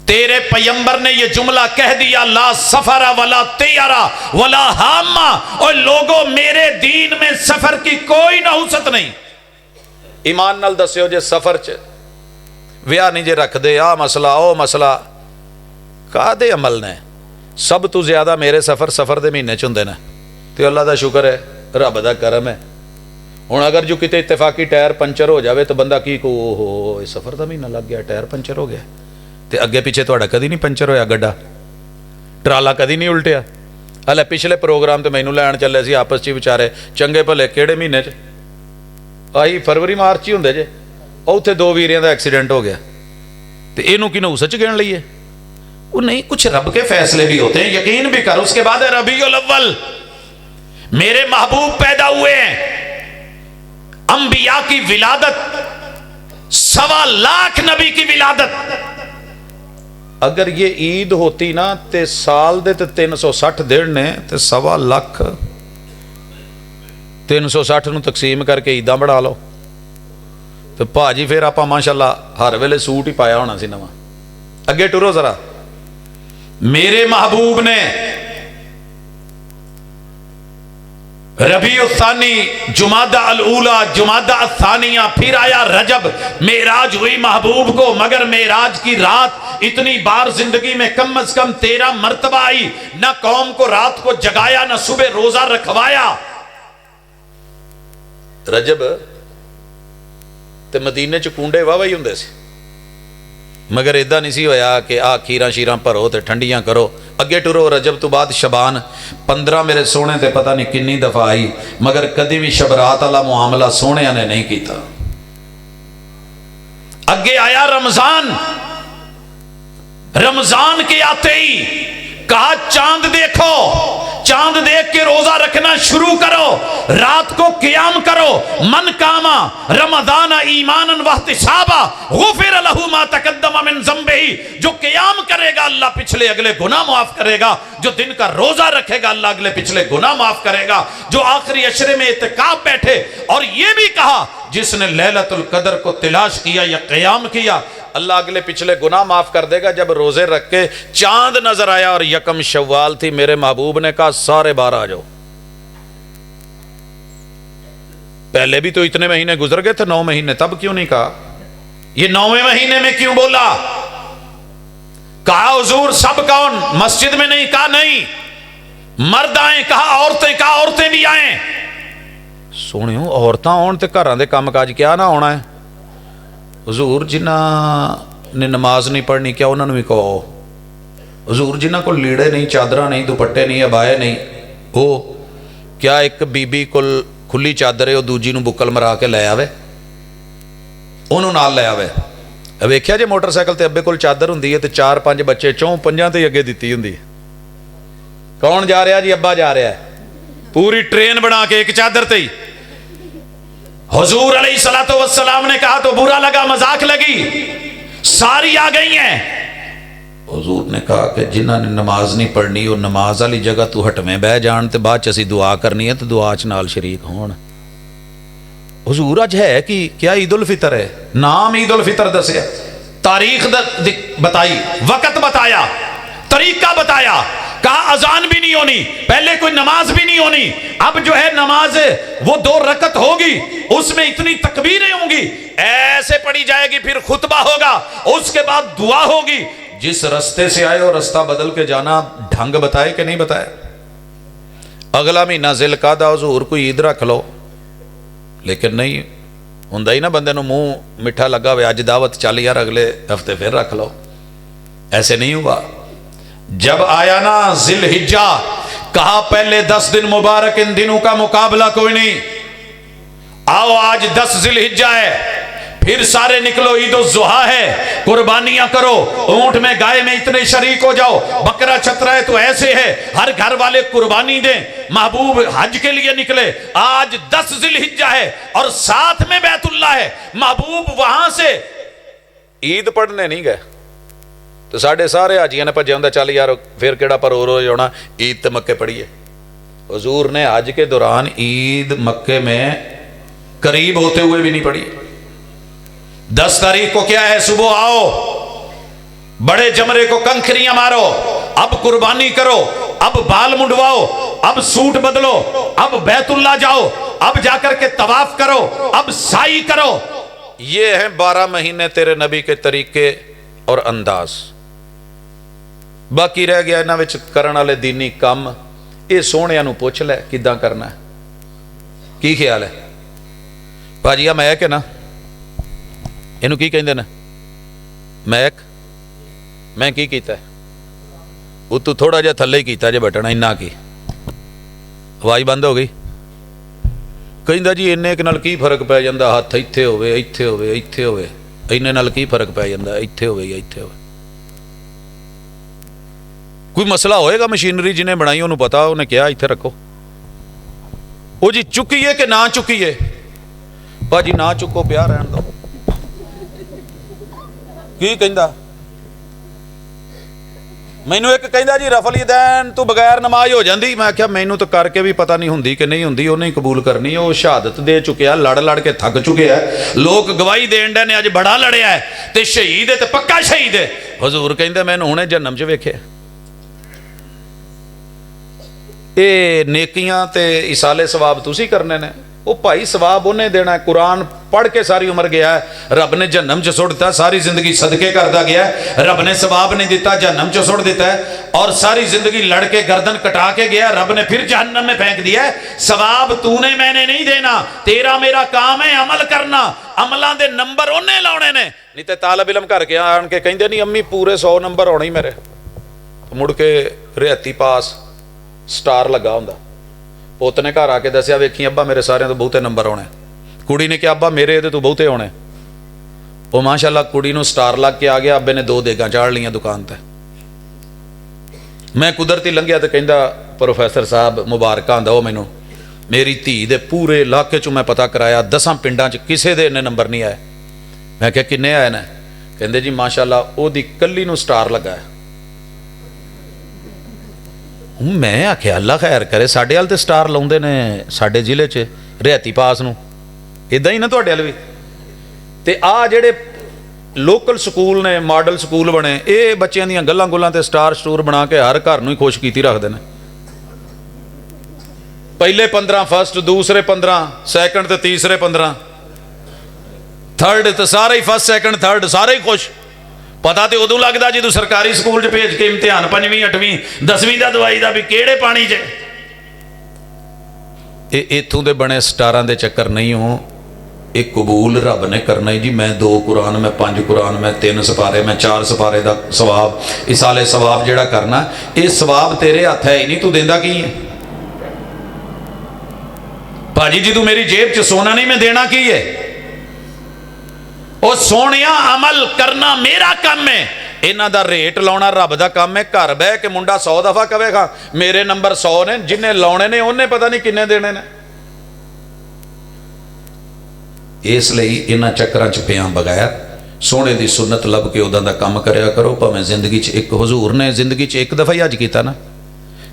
तेरे पैगंबर ने यह जुमला कह दिया, ला सफरा वला तैयारा वला हामा। और लोगों, मेरे दीन में सफर की कोई नहुसत नहीं। ईमान नाल दस्यो जे सफर च विआह नहीं जे रख दे, आ मसला ओ मसला, कादे अमल ने? सब तो ज्यादा मेरे सफर दे महीने च हुंदे ने। ते अल्लाह दा शुक्र है, रब दा करम है। हुण अगर जो किते इत्तेफाकी टायर पंचर हो जाए तो बंदा की को, ओहो इस सफर का महीना लग गया, टायर पंचर हो गया। तो अगे पिछे तुहाडा कदी नहीं पंचर होया गड्ढा, ट्राला कदी नहीं उल्टिया। हले पिछले प्रोग्राम तो मैनू लैन चले सी आपस च विचारे, चंगे भले किहड़े महीने च? आई फरवरी मार्च ही हुंदे जे। उत्थे 2 वीरियां दा एक्सीडेंट हो गया, तो इहनूं कि नहुसत च गिण लईए? वो नहीं, कुछ रब के फैसले भी होते हैं, यकीन भी कर। उसके बाद रबीउल अव्वल मेरे महबूब पैदा हुए हैं। अंबिया की विलादत, 1.25 लाख नबी की विलादत। अगर ये ईद होती ना ते साल दे ते 360 दिन ने, ते 1.25 लाख 360 नूं तकसीम करके ईदां बना लो। तो भाजी फिर आप माशाअल्लाह हर वेले सूट ही पाया होना सी नवां। अगे टुरो जरा। मेरे महबूब ने रबीउल सानी, जुमादा अल ऊला, जुमादा अल सानिया, फिर आया रजब, मेराज हुई महबूब को। मगर मेराज की रात इतनी बार जिंदगी में कम से कम 13 मर्तबा आई। ना कौम को रात को जगाया, ना सुबह रोजा रखवाया। रजब ते मदीने च कूंडे वाह ही हुंदे सी। मगर इदा नहीं सी होया कि आ खीरां शीरां भरो तो ठंडियां करो। अगे टुरो रजब तो बाद शबान 15 मेरे सोने ते पता नहीं किन्नी दफा आई, मगर कभी भी शबरात वाला मुआमला सोहणिया ने नहीं किया। अगे आया रमजान, रमजान के आते ही कहा चांद देखो, चांद देख के रोजा रखना शुरू करो, रात को क़याम करो। मन कामा रमजान ईमानन वहतिसाबा गुफिर लहू मा तकद्दम मिन ज़म्बिही। जो क़याम करेगा अल्लाह पिछले अगले गुनाह माफ करेगा, जो दिन का रोजा रखेगा अल्लाह अगले पिछले गुनाह माफ करेगा। जो आखिरी अशरे में इत्काफ बैठे, और ये भी कहा जिसने लैलतुल कदर को तलाश किया या क़याम किया अल्लाह अगले पिछले गुनाह माफ कर देगा। जब रोजे रख के चांद नजर आया और यकम शव्वाल थी, मेरे महबूब ने कहा सारे बाहर आ जाओ। पहले भी तो इतने महीने गुजर गए थे, 9 महीने, तब क्यों नहीं कहा? ये 9वें महीने में क्यों बोला? कहा हुजूर सब कौन? मस्जिद में नहीं, कहा नहीं मर्द आए, कहा औरतें, कहा औरतें भी आए। सुनियो औरतां आउण ते घरां दे काम काज क्या ना आउणा है? हुजूर जिन्हां ने नमाज नहीं पढ़नी क्या उन्होंने भी कहो? हुजूर जिन्हां को लीड़े नहीं, चादरा नहीं, दुपट्टे नहीं, अबाए नहीं, वो क्या एक बीबी कोल खुली चादर है, वो दूजी नूं बुक्कल मरा के लै आवे, उन्होंने नाल लै आवे। वेख्या जे मोटरसाइकिल ते अब्बे कोल चादर हुंदी है ते 4-5 बच्चे 4-5 ते अगे दित्ती हुंदी है। कौन जा रहा जी? अब्बा जा रहा है, पूरी ट्रेन बना के एक चादर ते ही। हुजूर अलैहिस्सलातु वस्सलाम ने कहा तो बुरा लगा, मजाक लगी, सारी आ गई हैं। हुजूर ने कहा कि जिन्हां ने नमाज नहीं पढ़नी वो नमाज वाली जगह तू हटवें बह जान, ते बाद च असीं दुआ करनी है तो दुआ च नाल शरीक होण। हुजूर अज है कि क्या ईद उल फितर है? नाम ईद उल फितर दसिया, तारीख बताई, वक़्त बताया, तरीका बताया, कहा अजान भी नहीं होनी, पहले कोई नमाज भी नहीं होनी, अब जो है नमाज वो 2 रकत होगी, उसमें इतनी तकबीरें होंगी, ऐसे पढ़ी जाएगी, फिर खुतबा होगा, उसके बाद दुआ होगी। जिस रास्ते से आए हो रास्ता बदल के जाना, ढंग बताए कि नहीं बताए? अगला महीना ज़िलक़ादा हुजूर कोई ईद रख लो, लेकिन नहीं हुंदा ही ना, बंदे नूं मुंह मिठा लगा हुआ, अज दावत चल यार अगले हफ्ते फिर रख लो, ऐसे नहीं हुआ। जब आया ना ज़िलहिज्जा, कहा पहले 10 दिन मुबारक, इन दिनों का मुकाबला कोई नहीं, आओ आज 10 ज़िलहिज्जा है, फिर सारे निकलो, ईद उल ज़ुहा है, कुर्बानियां करो, ऊंट में गाय में इतने शरीक हो जाओ, बकरा छतरा है तो ऐसे है, हर घर वाले कुर्बानी दें। महबूब हज के लिए निकले, आज 10 ज़िलहिज्जा है और साथ में बैतुल्लाह है। महबूब वहां से ईद पढ़ने नहीं गए तो साढ़े सारे हाजियां ने भजे होंगे, चल यार फिर केड़ा पर रोज होना, ईद तो मक्के पढ़िए। हुजूर ने हज के दौरान ईद मक्के में करीब होते हुए भी नहीं पढ़ी। 10 तारीख को क्या है? सुबह आओ, बड़े जमरे को कंखरियां मारो, अब कुर्बानी करो, अब बाल मुंडवाओ, अब सूट बदलो, अब बैतुल्लाह जाओ, अब जाकर के तवाफ करो, अब साई करो। ये हैं 12 महीने तेरे नबी के तरीके और अंदाज। बाकी रह गया इन्हां विच करन वाले दीनी काम। ये सोहणियां नूं पुछ लै किदां करना है, की ख्याल है? भाजी आ मैक है ना, इनू की कहंदे ने? मैक। मैं की कीता? उतों थोड़ा जिहा थल्ले ही कीता जे बटन, इन्ना की आवाज बंद हो गई। कहंदा जी इन्ने नाल की फर्क पै जांदा, हत्थ इत्थे होवे, इत्थे होवे, इत्थे होवे, इन्ने नाल की फर्क पै जांदा, इत्थे होवे या इत्थे होवे? कोई मसला होएगा मशीनरी जिन्हें बनाई, उन्होंने पता, उन्हें क्या इत्थे रखो। वो जी चुकीए कि ना चुकीए? भाजी ना चुको, प्यार रहन दो। की कहंदा? मैनू एक कहंदा जी रफल यदैन तू बगैर नमाज हो जाती। मैं आख्या मैनू तो करके भी पता नहीं हुंदी कि नहीं हुंदी, उन्हें कबूल करनी। वो शहादत दे चुके, लड़ लड़ के थक चुके हैं, लोग गवाही देन डे ने, अज बड़ा लड़िया है ते शहीद है, ते पक्का शहीद है। हुजूर कहंदे मैनू हुणे जहन्नम च वेख्या। ये नेकियां ते इसाले सवाब तुसी करने ने, वो भाई सवाब उन्हें देना है। कुरान पढ़ के सारी उम्र गया है, रब ने जहन्नम च सुटता, सारी जिंदगी सदके करता गया है, रब ने सवाब नहीं दिता, जहन्नम च सुट देता है। और सारी जिंदगी लड़के गर्दन कटा के गया, रब ने फिर जहन्नम में फेंक दिया है। सवाब तूने मैंने नहीं देना, तेरा मेरा काम है अमल करना। ਅਮਲਾਂ ਦੇ ਨੰਬਰ ਉਹਨੇ ਲਾਉਣੇ ਨੇ। ਨਹੀਂ ਤੇ ਤਾਲਬ ਇਲਮ ਘਰ ਕੇ ਆਣ ਕੇ ਕਹਿੰਦੇ ਨਹੀਂ ਅੰਮੀ ਪੂਰੇ 100 ਨੰਬਰ ਆਉਣੇ ਹੀ ਮੇਰੇ, ਮੁੜ ਕੇ ਰਿਆਤੀ ਪਾਸ ਸਟਾਰ ਲੱਗਾ ਹੁੰਦਾ। ਪੁੱਤ ਨੇ ਘਰ ਆ ਕੇ ਦੱਸਿਆ ਵੇਖੀ ਅੱਬਾ ਮੇਰੇ ਸਾਰਿਆਂ ਤੋਂ ਬਹੁਤੇ ਨੰਬਰ ਆਉਣੇ। ਕੁੜੀ ਨੇ ਕਿਹਾ ਅੱਬਾ ਮੇਰੇ ਇਹਦੇ ਤੋਂ ਬਹੁਤੇ ਆਉਣੇ। ਉਹ ਮਾਸ਼ਾਅੱਲਾ ਕੁੜੀ ਨੂੰ ਸਟਾਰ ਲੱਗ ਕੇ ਆ ਗਿਆ, ਅੱਬੇ ਨੇ 2 ਦੇਗਾਂ ਚਾੜ ਲਈਆਂ ਦੁਕਾਨ ਤੇ। ਮੈਂ ਕੁਦਰਤੀ ਲੰਘਿਆ ਤੇ ਕਹਿੰਦਾ ਪ੍ਰੋਫੈਸਰ ਸਾਹਿਬ ਮੁਬਾਰਕਾਂ ਦਿਓ ਮੈਨੂੰ, ਮੇਰੀ ਧੀ ਦੇ ਪੂਰੇ ਇਲਾਕੇ 'ਚੋਂ ਮੈਂ ਪਤਾ ਕਰਾਇਆ 10 ਪਿੰਡਾਂ 'ਚ ਕਿਸੇ ਦੇ ਇੰਨੇ ਨੰਬਰ ਨਹੀਂ ਆਏ। ਮੈਂ ਕਿਹਾ ਕਿੰਨੇ ਆਏ ਨੇ? ਕਹਿੰਦੇ ਜੀ ਮਾਸ਼ਾਅੱਲਾ ਉਹਦੀ ਕੱਲੀ ਨੂੰ ਸਟਾਰ ਲੱਗਾ ਹੈ। ਮੈਂ ਆਖਿਆ ਅੱਲਾ ਖੈਰ ਕਰੇ, ਸਾਡੇ ਵੱਲ ਤੇ ਸਟਾਰ ਲਾਉਂਦੇ ਨੇ ਸਾਡੇ ਜ਼ਿਲ੍ਹੇ 'ਚ ਰਿਆਤੀ ਪਾਸ ਨੂੰ, ਇਦਾਂ ਹੀ ਨਾ ਤੁਹਾਡੇ ਵੱਲ ਵੀ। ਤੇ ਆਹ ਜਿਹੜੇ ਲੋਕਲ ਸਕੂਲ ਨੇ, ਮਾਡਲ ਸਕੂਲ ਬਣੇ, ਇਹ ਬੱਚਿਆਂ ਦੀਆਂ ਗੱਲਾਂ ਗੁੱਲਾਂ ਤੇ ਸਟਾਰ ਸਟੂਰ ਬਣਾ ਕੇ ਹਰ ਘਰ ਨੂੰ ਹੀ ਖੁਸ਼ ਕੀਤੀ ਰੱਖਦੇ ਨੇ। ਪਹਿਲੇ 15 ਫਸਟ, ਦੂਸਰੇ 15 ਸੈਕੰਡ ਤੇ ਤੀਸਰੇ 15 ਥਰਡ, ਤੇ ਸਾਰੇ ਹੀ ਫਸਟ ਸੈਕੰਡ ਥਰਡ ਸਾਰੇ ਹੀ ਖੁਸ਼। ਪਤਾ ਤੇ ਉਦੋਂ ਲੱਗਦਾ ਜਦੋਂ ਸਰਕਾਰੀ ਸਕੂਲ 'ਚ ਭੇਜ ਕੇ ਇਮਤਿਹਾਨ 5ਵੀਂ 8ਵੀਂ 10ਵੀਂ ਦਾ ਦਵਾਈ ਦਾ ਵੀ ਕਿਹੜੇ ਪਾਣੀ 'ਚ। ਇਹ ਇੱਥੋਂ ਦੇ ਬਣੇ ਸਟਾਰਾਂ ਦੇ ਚੱਕਰ ਨਹੀਂ ਹੋ। ਇਹ ਕਬੂਲ ਰੱਬ ਨੇ ਕਰਨਾ ਹੀ ਜੀ। ਮੈਂ 2 ਕੁਰਾਨ, ਮੈਂ 5 ਕੁਰਾਨ, ਮੈਂ 3 ਸਿਪਾਰੇ, ਮੈਂ 4 ਸਿਪਾਰੇ ਦਾ ਸਵਾਬ, ਇਸਾਲੇ ਸਵਾਬ ਜਿਹੜਾ ਕਰਨਾ, ਇਹ ਸਵਾਬ ਤੇਰੇ ਹੱਥ ਹੈ ਹੀ ਨਹੀਂ, ਤੂੰ ਦਿੰਦਾ ਕੀ ਹੈ? ਭਾਜੀ ਜਦੋਂ ਮੇਰੀ ਜੇਬ 'ਚ ਸੋਨਾ ਨਹੀਂ, ਮੈਂ ਦੇਣਾ ਕੀ ਹੈ? ਉਹ ਸੋਹਣਿਆ ਅਮਲ ਕਰਨਾ ਮੇਰਾ ਕੰਮ ਹੈ, ਇਹਨਾਂ ਦਾ ਰੇਟ ਲਾਉਣਾ ਰੱਬ ਦਾ ਕੰਮ ਹੈ। ਘਰ ਬਹਿ ਕੇ ਮੁੰਡਾ 100 ਦਫਾ ਕਹੇਗਾ ਮੇਰੇ ਨੰਬਰ 100 ਨੇ, ਜਿੰਨੇ ਲਾਉਣੇ ਨੇ ਉਹਨੇ ਪਤਾ ਨਹੀਂ ਕਿੰਨੇ ਦੇਣੇ ਨੇ। ਇਸ ਲਈ ਇਹਨਾਂ ਚੱਕਰਾਂ 'ਚ ਪਿਆਂ ਬਗੈਰ ਸੋਹਣੇ ਦੀ ਸੁਨਨਤ ਲੱਭ ਕੇ ਉਦਾਂ ਦਾ ਕੰਮ ਕਰਿਆ ਕਰੋ। ਭਾਵੇਂ ਜ਼ਿੰਦਗੀ 'ਚ ਇੱਕ ਹਜ਼ੂਰ ਨੇ ਜ਼ਿੰਦਗੀ 'ਚ ਇੱਕ ਦਫਾ ਹੀ ਹਜ ਕੀਤਾ ਨਾ,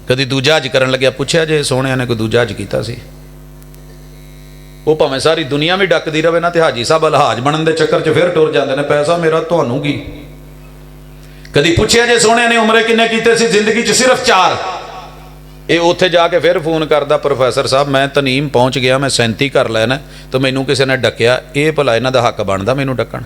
ਕਦੀ ਦੂਜਾ ਹਜ ਕਰਨ ਲੱਗਿਆ ਪੁੱਛਿਆ ਜੇ ਸੋਹਣਿਆਂ ਨੇ ਕੋਈ ਦੂਜਾ ਹਜ ਕੀਤਾ ਸੀ? ਉਹ ਭਾਵੇਂ ਸਾਰੀ ਦੁਨੀਆ ਵੀ ਡੱਕਦੀ ਰਵੇ ਨਾ, ਤੇ ਹਾਜੀ ਸਾਹਿਬ ਅਲਹਾਜ ਬਣਨ ਦੇ ਚੱਕਰ 'ਚ ਫਿਰ ਟੁਰ ਜਾਂਦੇ ਨੇ। ਪੈਸਾ ਮੇਰਾ ਤੁਹਾਨੂੰ ਕੀ? ਕਦੀ ਪੁੱਛਿਆ ਜੇ ਸੋਹਣਿਆਂ ਨੇ ਉਮਰੇ ਕਿੰਨੇ ਕੀਤੇ ਸੀ? ਜ਼ਿੰਦਗੀ 'ਚ ਸਿਰਫ 4। ਇਹ ਉੱਥੇ ਜਾ ਕੇ ਫਿਰ ਫੋਨ ਕਰਦਾ ਪ੍ਰੋਫੈਸਰ ਸਾਹਿਬ ਮੈਂ ਤਨੀਮ ਪਹੁੰਚ ਗਿਆ, ਮੈਂ 37 ਕਰ ਲੈਣਾ, ਤੇ ਮੈਨੂੰ ਕਿਸੇ ਨੇ ਡੱਕਿਆ। ਇਹ ਭਲਾ ਇਹਨਾਂ ਦਾ ਹੱਕ ਬਣਦਾ ਮੈਨੂੰ ਡੱਕਣ?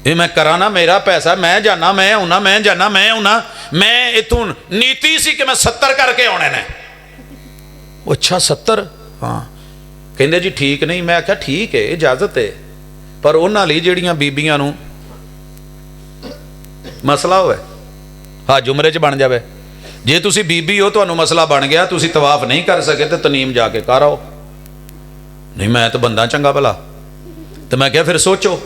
ਇਹ ਮੈਂ ਕਰਾਂ ਨਾ, ਮੇਰਾ ਪੈਸਾ, ਮੈਂ ਜਾਣਾ, ਮੈਂ ਆਉਣਾ, ਮੈਂ ਜਾਣਾ, ਮੈਂ ਆਉਣਾ। ਮੈਂ ਇੱਥੋਂ ਨੀਤੀ ਸੀ ਕਿ ਮੈਂ 70 ਕਰਕੇ ਆਉਣੇ ਨੇ। ਉਹ ਅੱਛਾ 70? ਹਾਂ। ਕਹਿੰਦੇ ਜੀ ਠੀਕ ਨਹੀਂ। ਮੈਂ ਆਖਿਆ ਠੀਕ ਹੈ, ਇਜਾਜ਼ਤ ਹੈ, ਪਰ ਉਹਨਾਂ ਲਈ ਜਿਹੜੀਆਂ ਬੀਬੀਆਂ ਨੂੰ ਮਸਲਾ ਹੋਵੇ, ਹਜ ਉਮਰੇ 'ਚ ਬਣ ਜਾਵੇ। ਜੇ ਤੁਸੀਂ ਬੀਬੀ ਹੋ, ਤੁਹਾਨੂੰ ਮਸਲਾ ਬਣ ਗਿਆ, ਤੁਸੀਂ ਤਵਾਫ ਨਹੀਂ ਕਰ ਸਕੇ, ਤੇ ਤਨੀਮ ਜਾ ਕੇ ਕਰ ਆਓ। ਨਹੀਂ ਮੈਂ ਤਾਂ ਬੰਦਾ ਚੰਗਾ ਭਲਾ। ਤੇ ਮੈਂ ਕਿਹਾ ਫਿਰ ਸੋਚੋ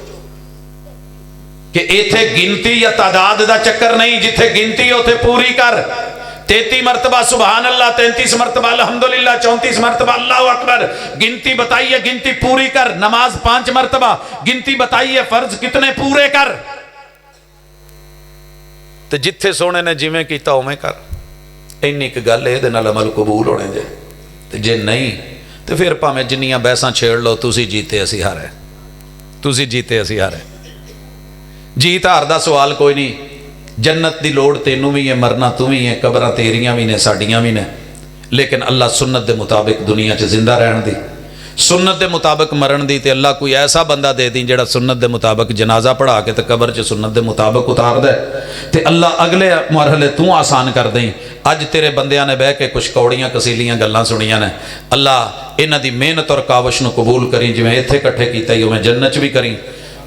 ਕਿ ਇੱਥੇ ਗਿਣਤੀ ਜਾਂ ਤਾਦਾਦ ਦਾ ਚੱਕਰ ਨਹੀਂ, ਜਿੱਥੇ ਗਿਣਤੀ ਹੈ ਉੱਥੇ ਪੂਰੀ ਕਰ। 33 मरतबा सुबहान अल्लाह, 33 मरतबा अल्हम्दुलिल्लाह, 34 मरतबा अल्लाहु अकबर। गिनती बताई है, गिनती पूरी कर। नमाज 5 मरतबा गिनती बताई है, फर्ज कितने पूरे कर। ਤੇ ਜਿੱਥੇ ਸੋਹਣੇ ਨੇ ਜਿਵੇਂ ਕੀਤਾ ਉਵੇਂ ਕਰ। ਇੰਨੀ ਇੱਕ ਗੱਲ ਇਹਦੇ ਨਾਲ ਅਮਲ ਕਬੂਲ ਹੋਣੇ ਜੇ। ਤੇ ਜੇ ਨਹੀਂ ਤੇ ਫਿਰ ਭਾਵੇਂ ਜਿੰਨੀਆਂ ਬਹਿਸਾਂ ਛੇੜ ਲਓ, ਤੁਸੀਂ ਜੀਤੇ ਅਸੀਂ ਹਾਰੇ, ਤੁਸੀਂ ਜੀਤੇ ਅਸੀਂ ਹਾਰੇ। ਜੀਤ ਹਾਰ ਦਾ ਸਵਾਲ ਕੋਈ ਨਹੀਂ। जन्नत की लोड़ तेनू भी है, मरना तू भी है, कबरां तेरियां भी ने, साडियां भी ने, लेकिन अल्लाह सुन्नत के मुताबिक दुनिया च जिंदा रहन दी, सुन्नत के मुताबिक मरण दी। ते अल्लाह कोई ऐसा बंदा दे दी जिहड़ा सुन्नत के मुताबिक जनाजा पढ़ा के ते कबर च सुन्नत के मुताबिक उतार दे। ते अल्लाह अगले मरहले तू आसान कर दें। अज तेरे बंदियां ने बह के कुछ कौड़ियां कसीलियां गल्लां सुनियां ने। अल्लाह इन्हां दी मेहनत और काविश नूं कबूल करी, जिवें इत्थे इकट्ठे कीता ही उवें जन्नत च भी करी।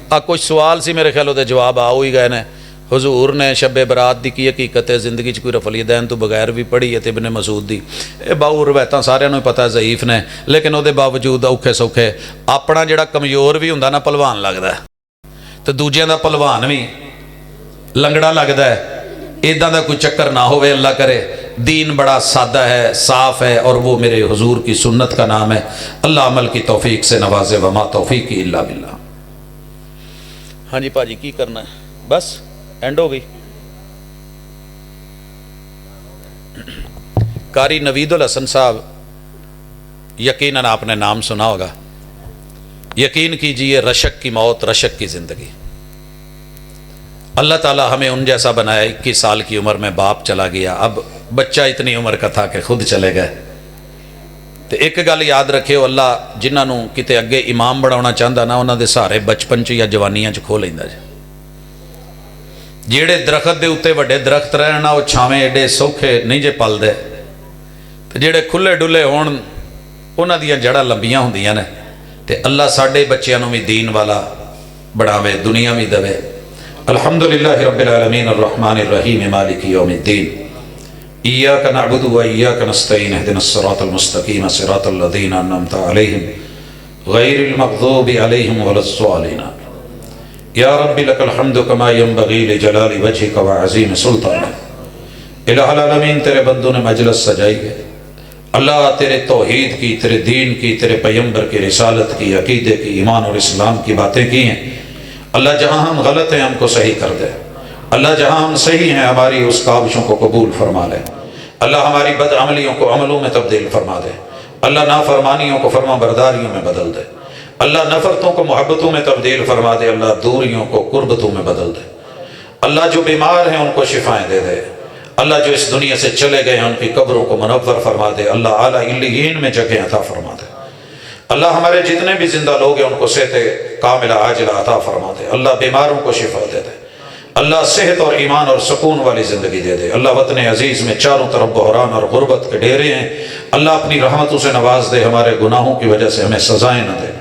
आ कुछ सवाल सी मेरे ख्याल उहदे जवाब आ ही गए ने। हजूर ने शबे बरात की हकीकत है, जिंदगी कोई रफली दैन तो बगैर भी पढ़ी है। इब्ने मसूद दी बाऊ रवायतां सारिਆਂ ਨੂੰ पता ज़ईफ ने, लेकिन ਉਹਦੇ बावजूद औखे सौखे अपना ਜਿਹੜਾ कमज़ोर भी ਹੁੰਦਾ ना भलवान लगता है, तो दूजिਆਂ ਦਾ भलवान भी लंगड़ा लगता है। इदां दा कोई चक्कर ना होवे, अल्लाह करे। दीन बड़ा सादा है, साफ है, और वो मेरे हुजूर की सुन्नत का नाम है। अल्लाह अमल की तौफीक से नवाजे, वमा तौफीक इल्ला बिल्लाह। हाँ जी भाजी की करना है? बस एंड हो गई। कारी नवीदुल हसन साहब, यकीनन आपने नाम सुना होगा। यकीन कीजिए रशक की मौत, रशक की ज़िंदगी। अल्लाह ताला हमें उन जैसा बनाया। 21 साल की उम्र में बाप चला गया, अब बच्चा इतनी उम्र का था कि खुद चले गए। तो एक गल याद रखियो, अल्लाह जिन्होंने किते अगे इमाम बनाना चाहता ना, उन्होंने सहारे बचपन च या जवानियां च खो लेंदा जी। ਜਿਹੜੇ ਦਰਖਤ ਦੇ ਉੱਤੇ ਵੱਡੇ ਦਰਖਤ ਰਹਿਣ ਨਾ, ਉਹ ਛਾਵੇਂ ਐਡੇ ਸੌਖੇ ਨਹੀਂ ਜੇ ਪਲਦੇ। ਤੇ ਜਿਹੜੇ ਖੁੱਲੇ ਡੁੱਲੇ ਹੋਣ, ਉਹਨਾਂ ਦੀਆਂ ਜੜ੍ਹਾਂ ਲੰਬੀਆਂ ਹੁੰਦੀਆਂ ਨੇ। تے اللہ ساڈے بچیاں نوں بھی دین والا بڑھاوے، دنیا بھی دے۔ الحمدللہ رب العالمین الرحمن الرحیم مالک یوم الدین ایاک نعبد و ایاک نستعین اہدنا الصراط المستقیم صراط الذین انعمت علیہم غیر المغضوب علیہم ولا الضالین۔ یا رب لک الحمد کما ینبغی لجلال وجہک وعظیم سلطانک۔ الہ العالمین تیرے بندوں نے مجلس سجائی ہے اللہ، تیرے توحید کی، تیرے دین کی، تیرے پیغمبر کی رسالت کی، عقیدے کی، ایمان اور اسلام کی باتیں کی ہیں اللہ۔ جہاں ہم غلط ہیں ہم کو صحیح کر دے اللہ، جہاں ہم صحیح ہیں ہماری اس کاوشوں کو قبول فرما لے اللہ، ہماری بد عملیوں کو عملوں میں تبدیل فرما دے اللہ، نافرمانیوں کو فرما برداریوں میں بدل دے اللہ، نفرتوں کو محبتوں میں تبدیل فرما دے اللہ، دوریوں کو قربتوں میں بدل دے اللہ۔ جو بیمار ہیں ان کو شفائیں دے دے اللہ، جو اس دنیا سے چلے گئے ہیں ان کی قبروں کو منور فرما دے اللہ، اعلیٰ علیین میں جگہ عطا فرما دے اللہ۔ ہمارے جتنے بھی زندہ لوگ ہیں ان کو صحت کاملہ عاجلہ عطا فرما دے اللہ، بیماروں کو شفا دے دے اللہ، صحت اور ایمان اور سکون والی زندگی دے دے اللہ۔ وطن عزیز میں چاروں طرف بحران اور غربت کے ڈیرے ہیں اللہ، اپنی رحمتوں سے نواز دے، ہمارے گناہوں کی وجہ سے ہمیں سزائیں نہ دے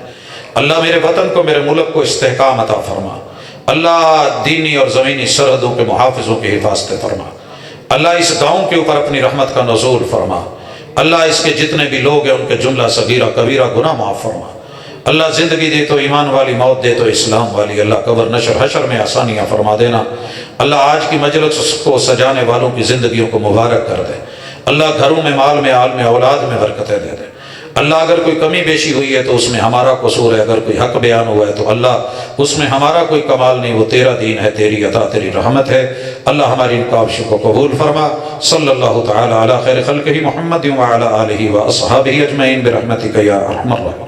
اللہ۔ میرے وطن کو، میرے ملک کو استحکام عطا فرما اللہ، دینی اور زمینی سرحدوں کے محافظوں کی حفاظت فرما اللہ۔ اس گاؤں کے اوپر اپنی رحمت کا نزول فرما اللہ، اس کے جتنے بھی لوگ ہیں ان کے جملہ صغیرہ کبیرہ گناہ معاف فرما اللہ۔ زندگی دے تو ایمان والی، موت دے تو اسلام والی اللہ۔ قبر نشر حشر میں آسانیاں فرما دینا اللہ۔ آج کی مجلس کو سجانے والوں کی زندگیوں کو مبارک کر دے اللہ، گھروں میں، مال میں، آل میں، اولاد میں برکتیں دے دے اللہ۔ اگر کوئی کمی بیشی ہوئی ہے تو اس میں ہمارا قصور ہے، اگر کوئی حق بیان ہوا ہے تو اللہ اس میں ہمارا کوئی کمال نہیں، وہ تیرا دین ہے، تیری عطا، تیری رحمت ہے اللہ۔ ہماری ان کاوشوں کو قبول فرما۔ صلی اللہ تعالی علی خیر خلقہ محمد وعلی آلہ واصحابہ اجمعین برحمتک یا ارحم الراحمین۔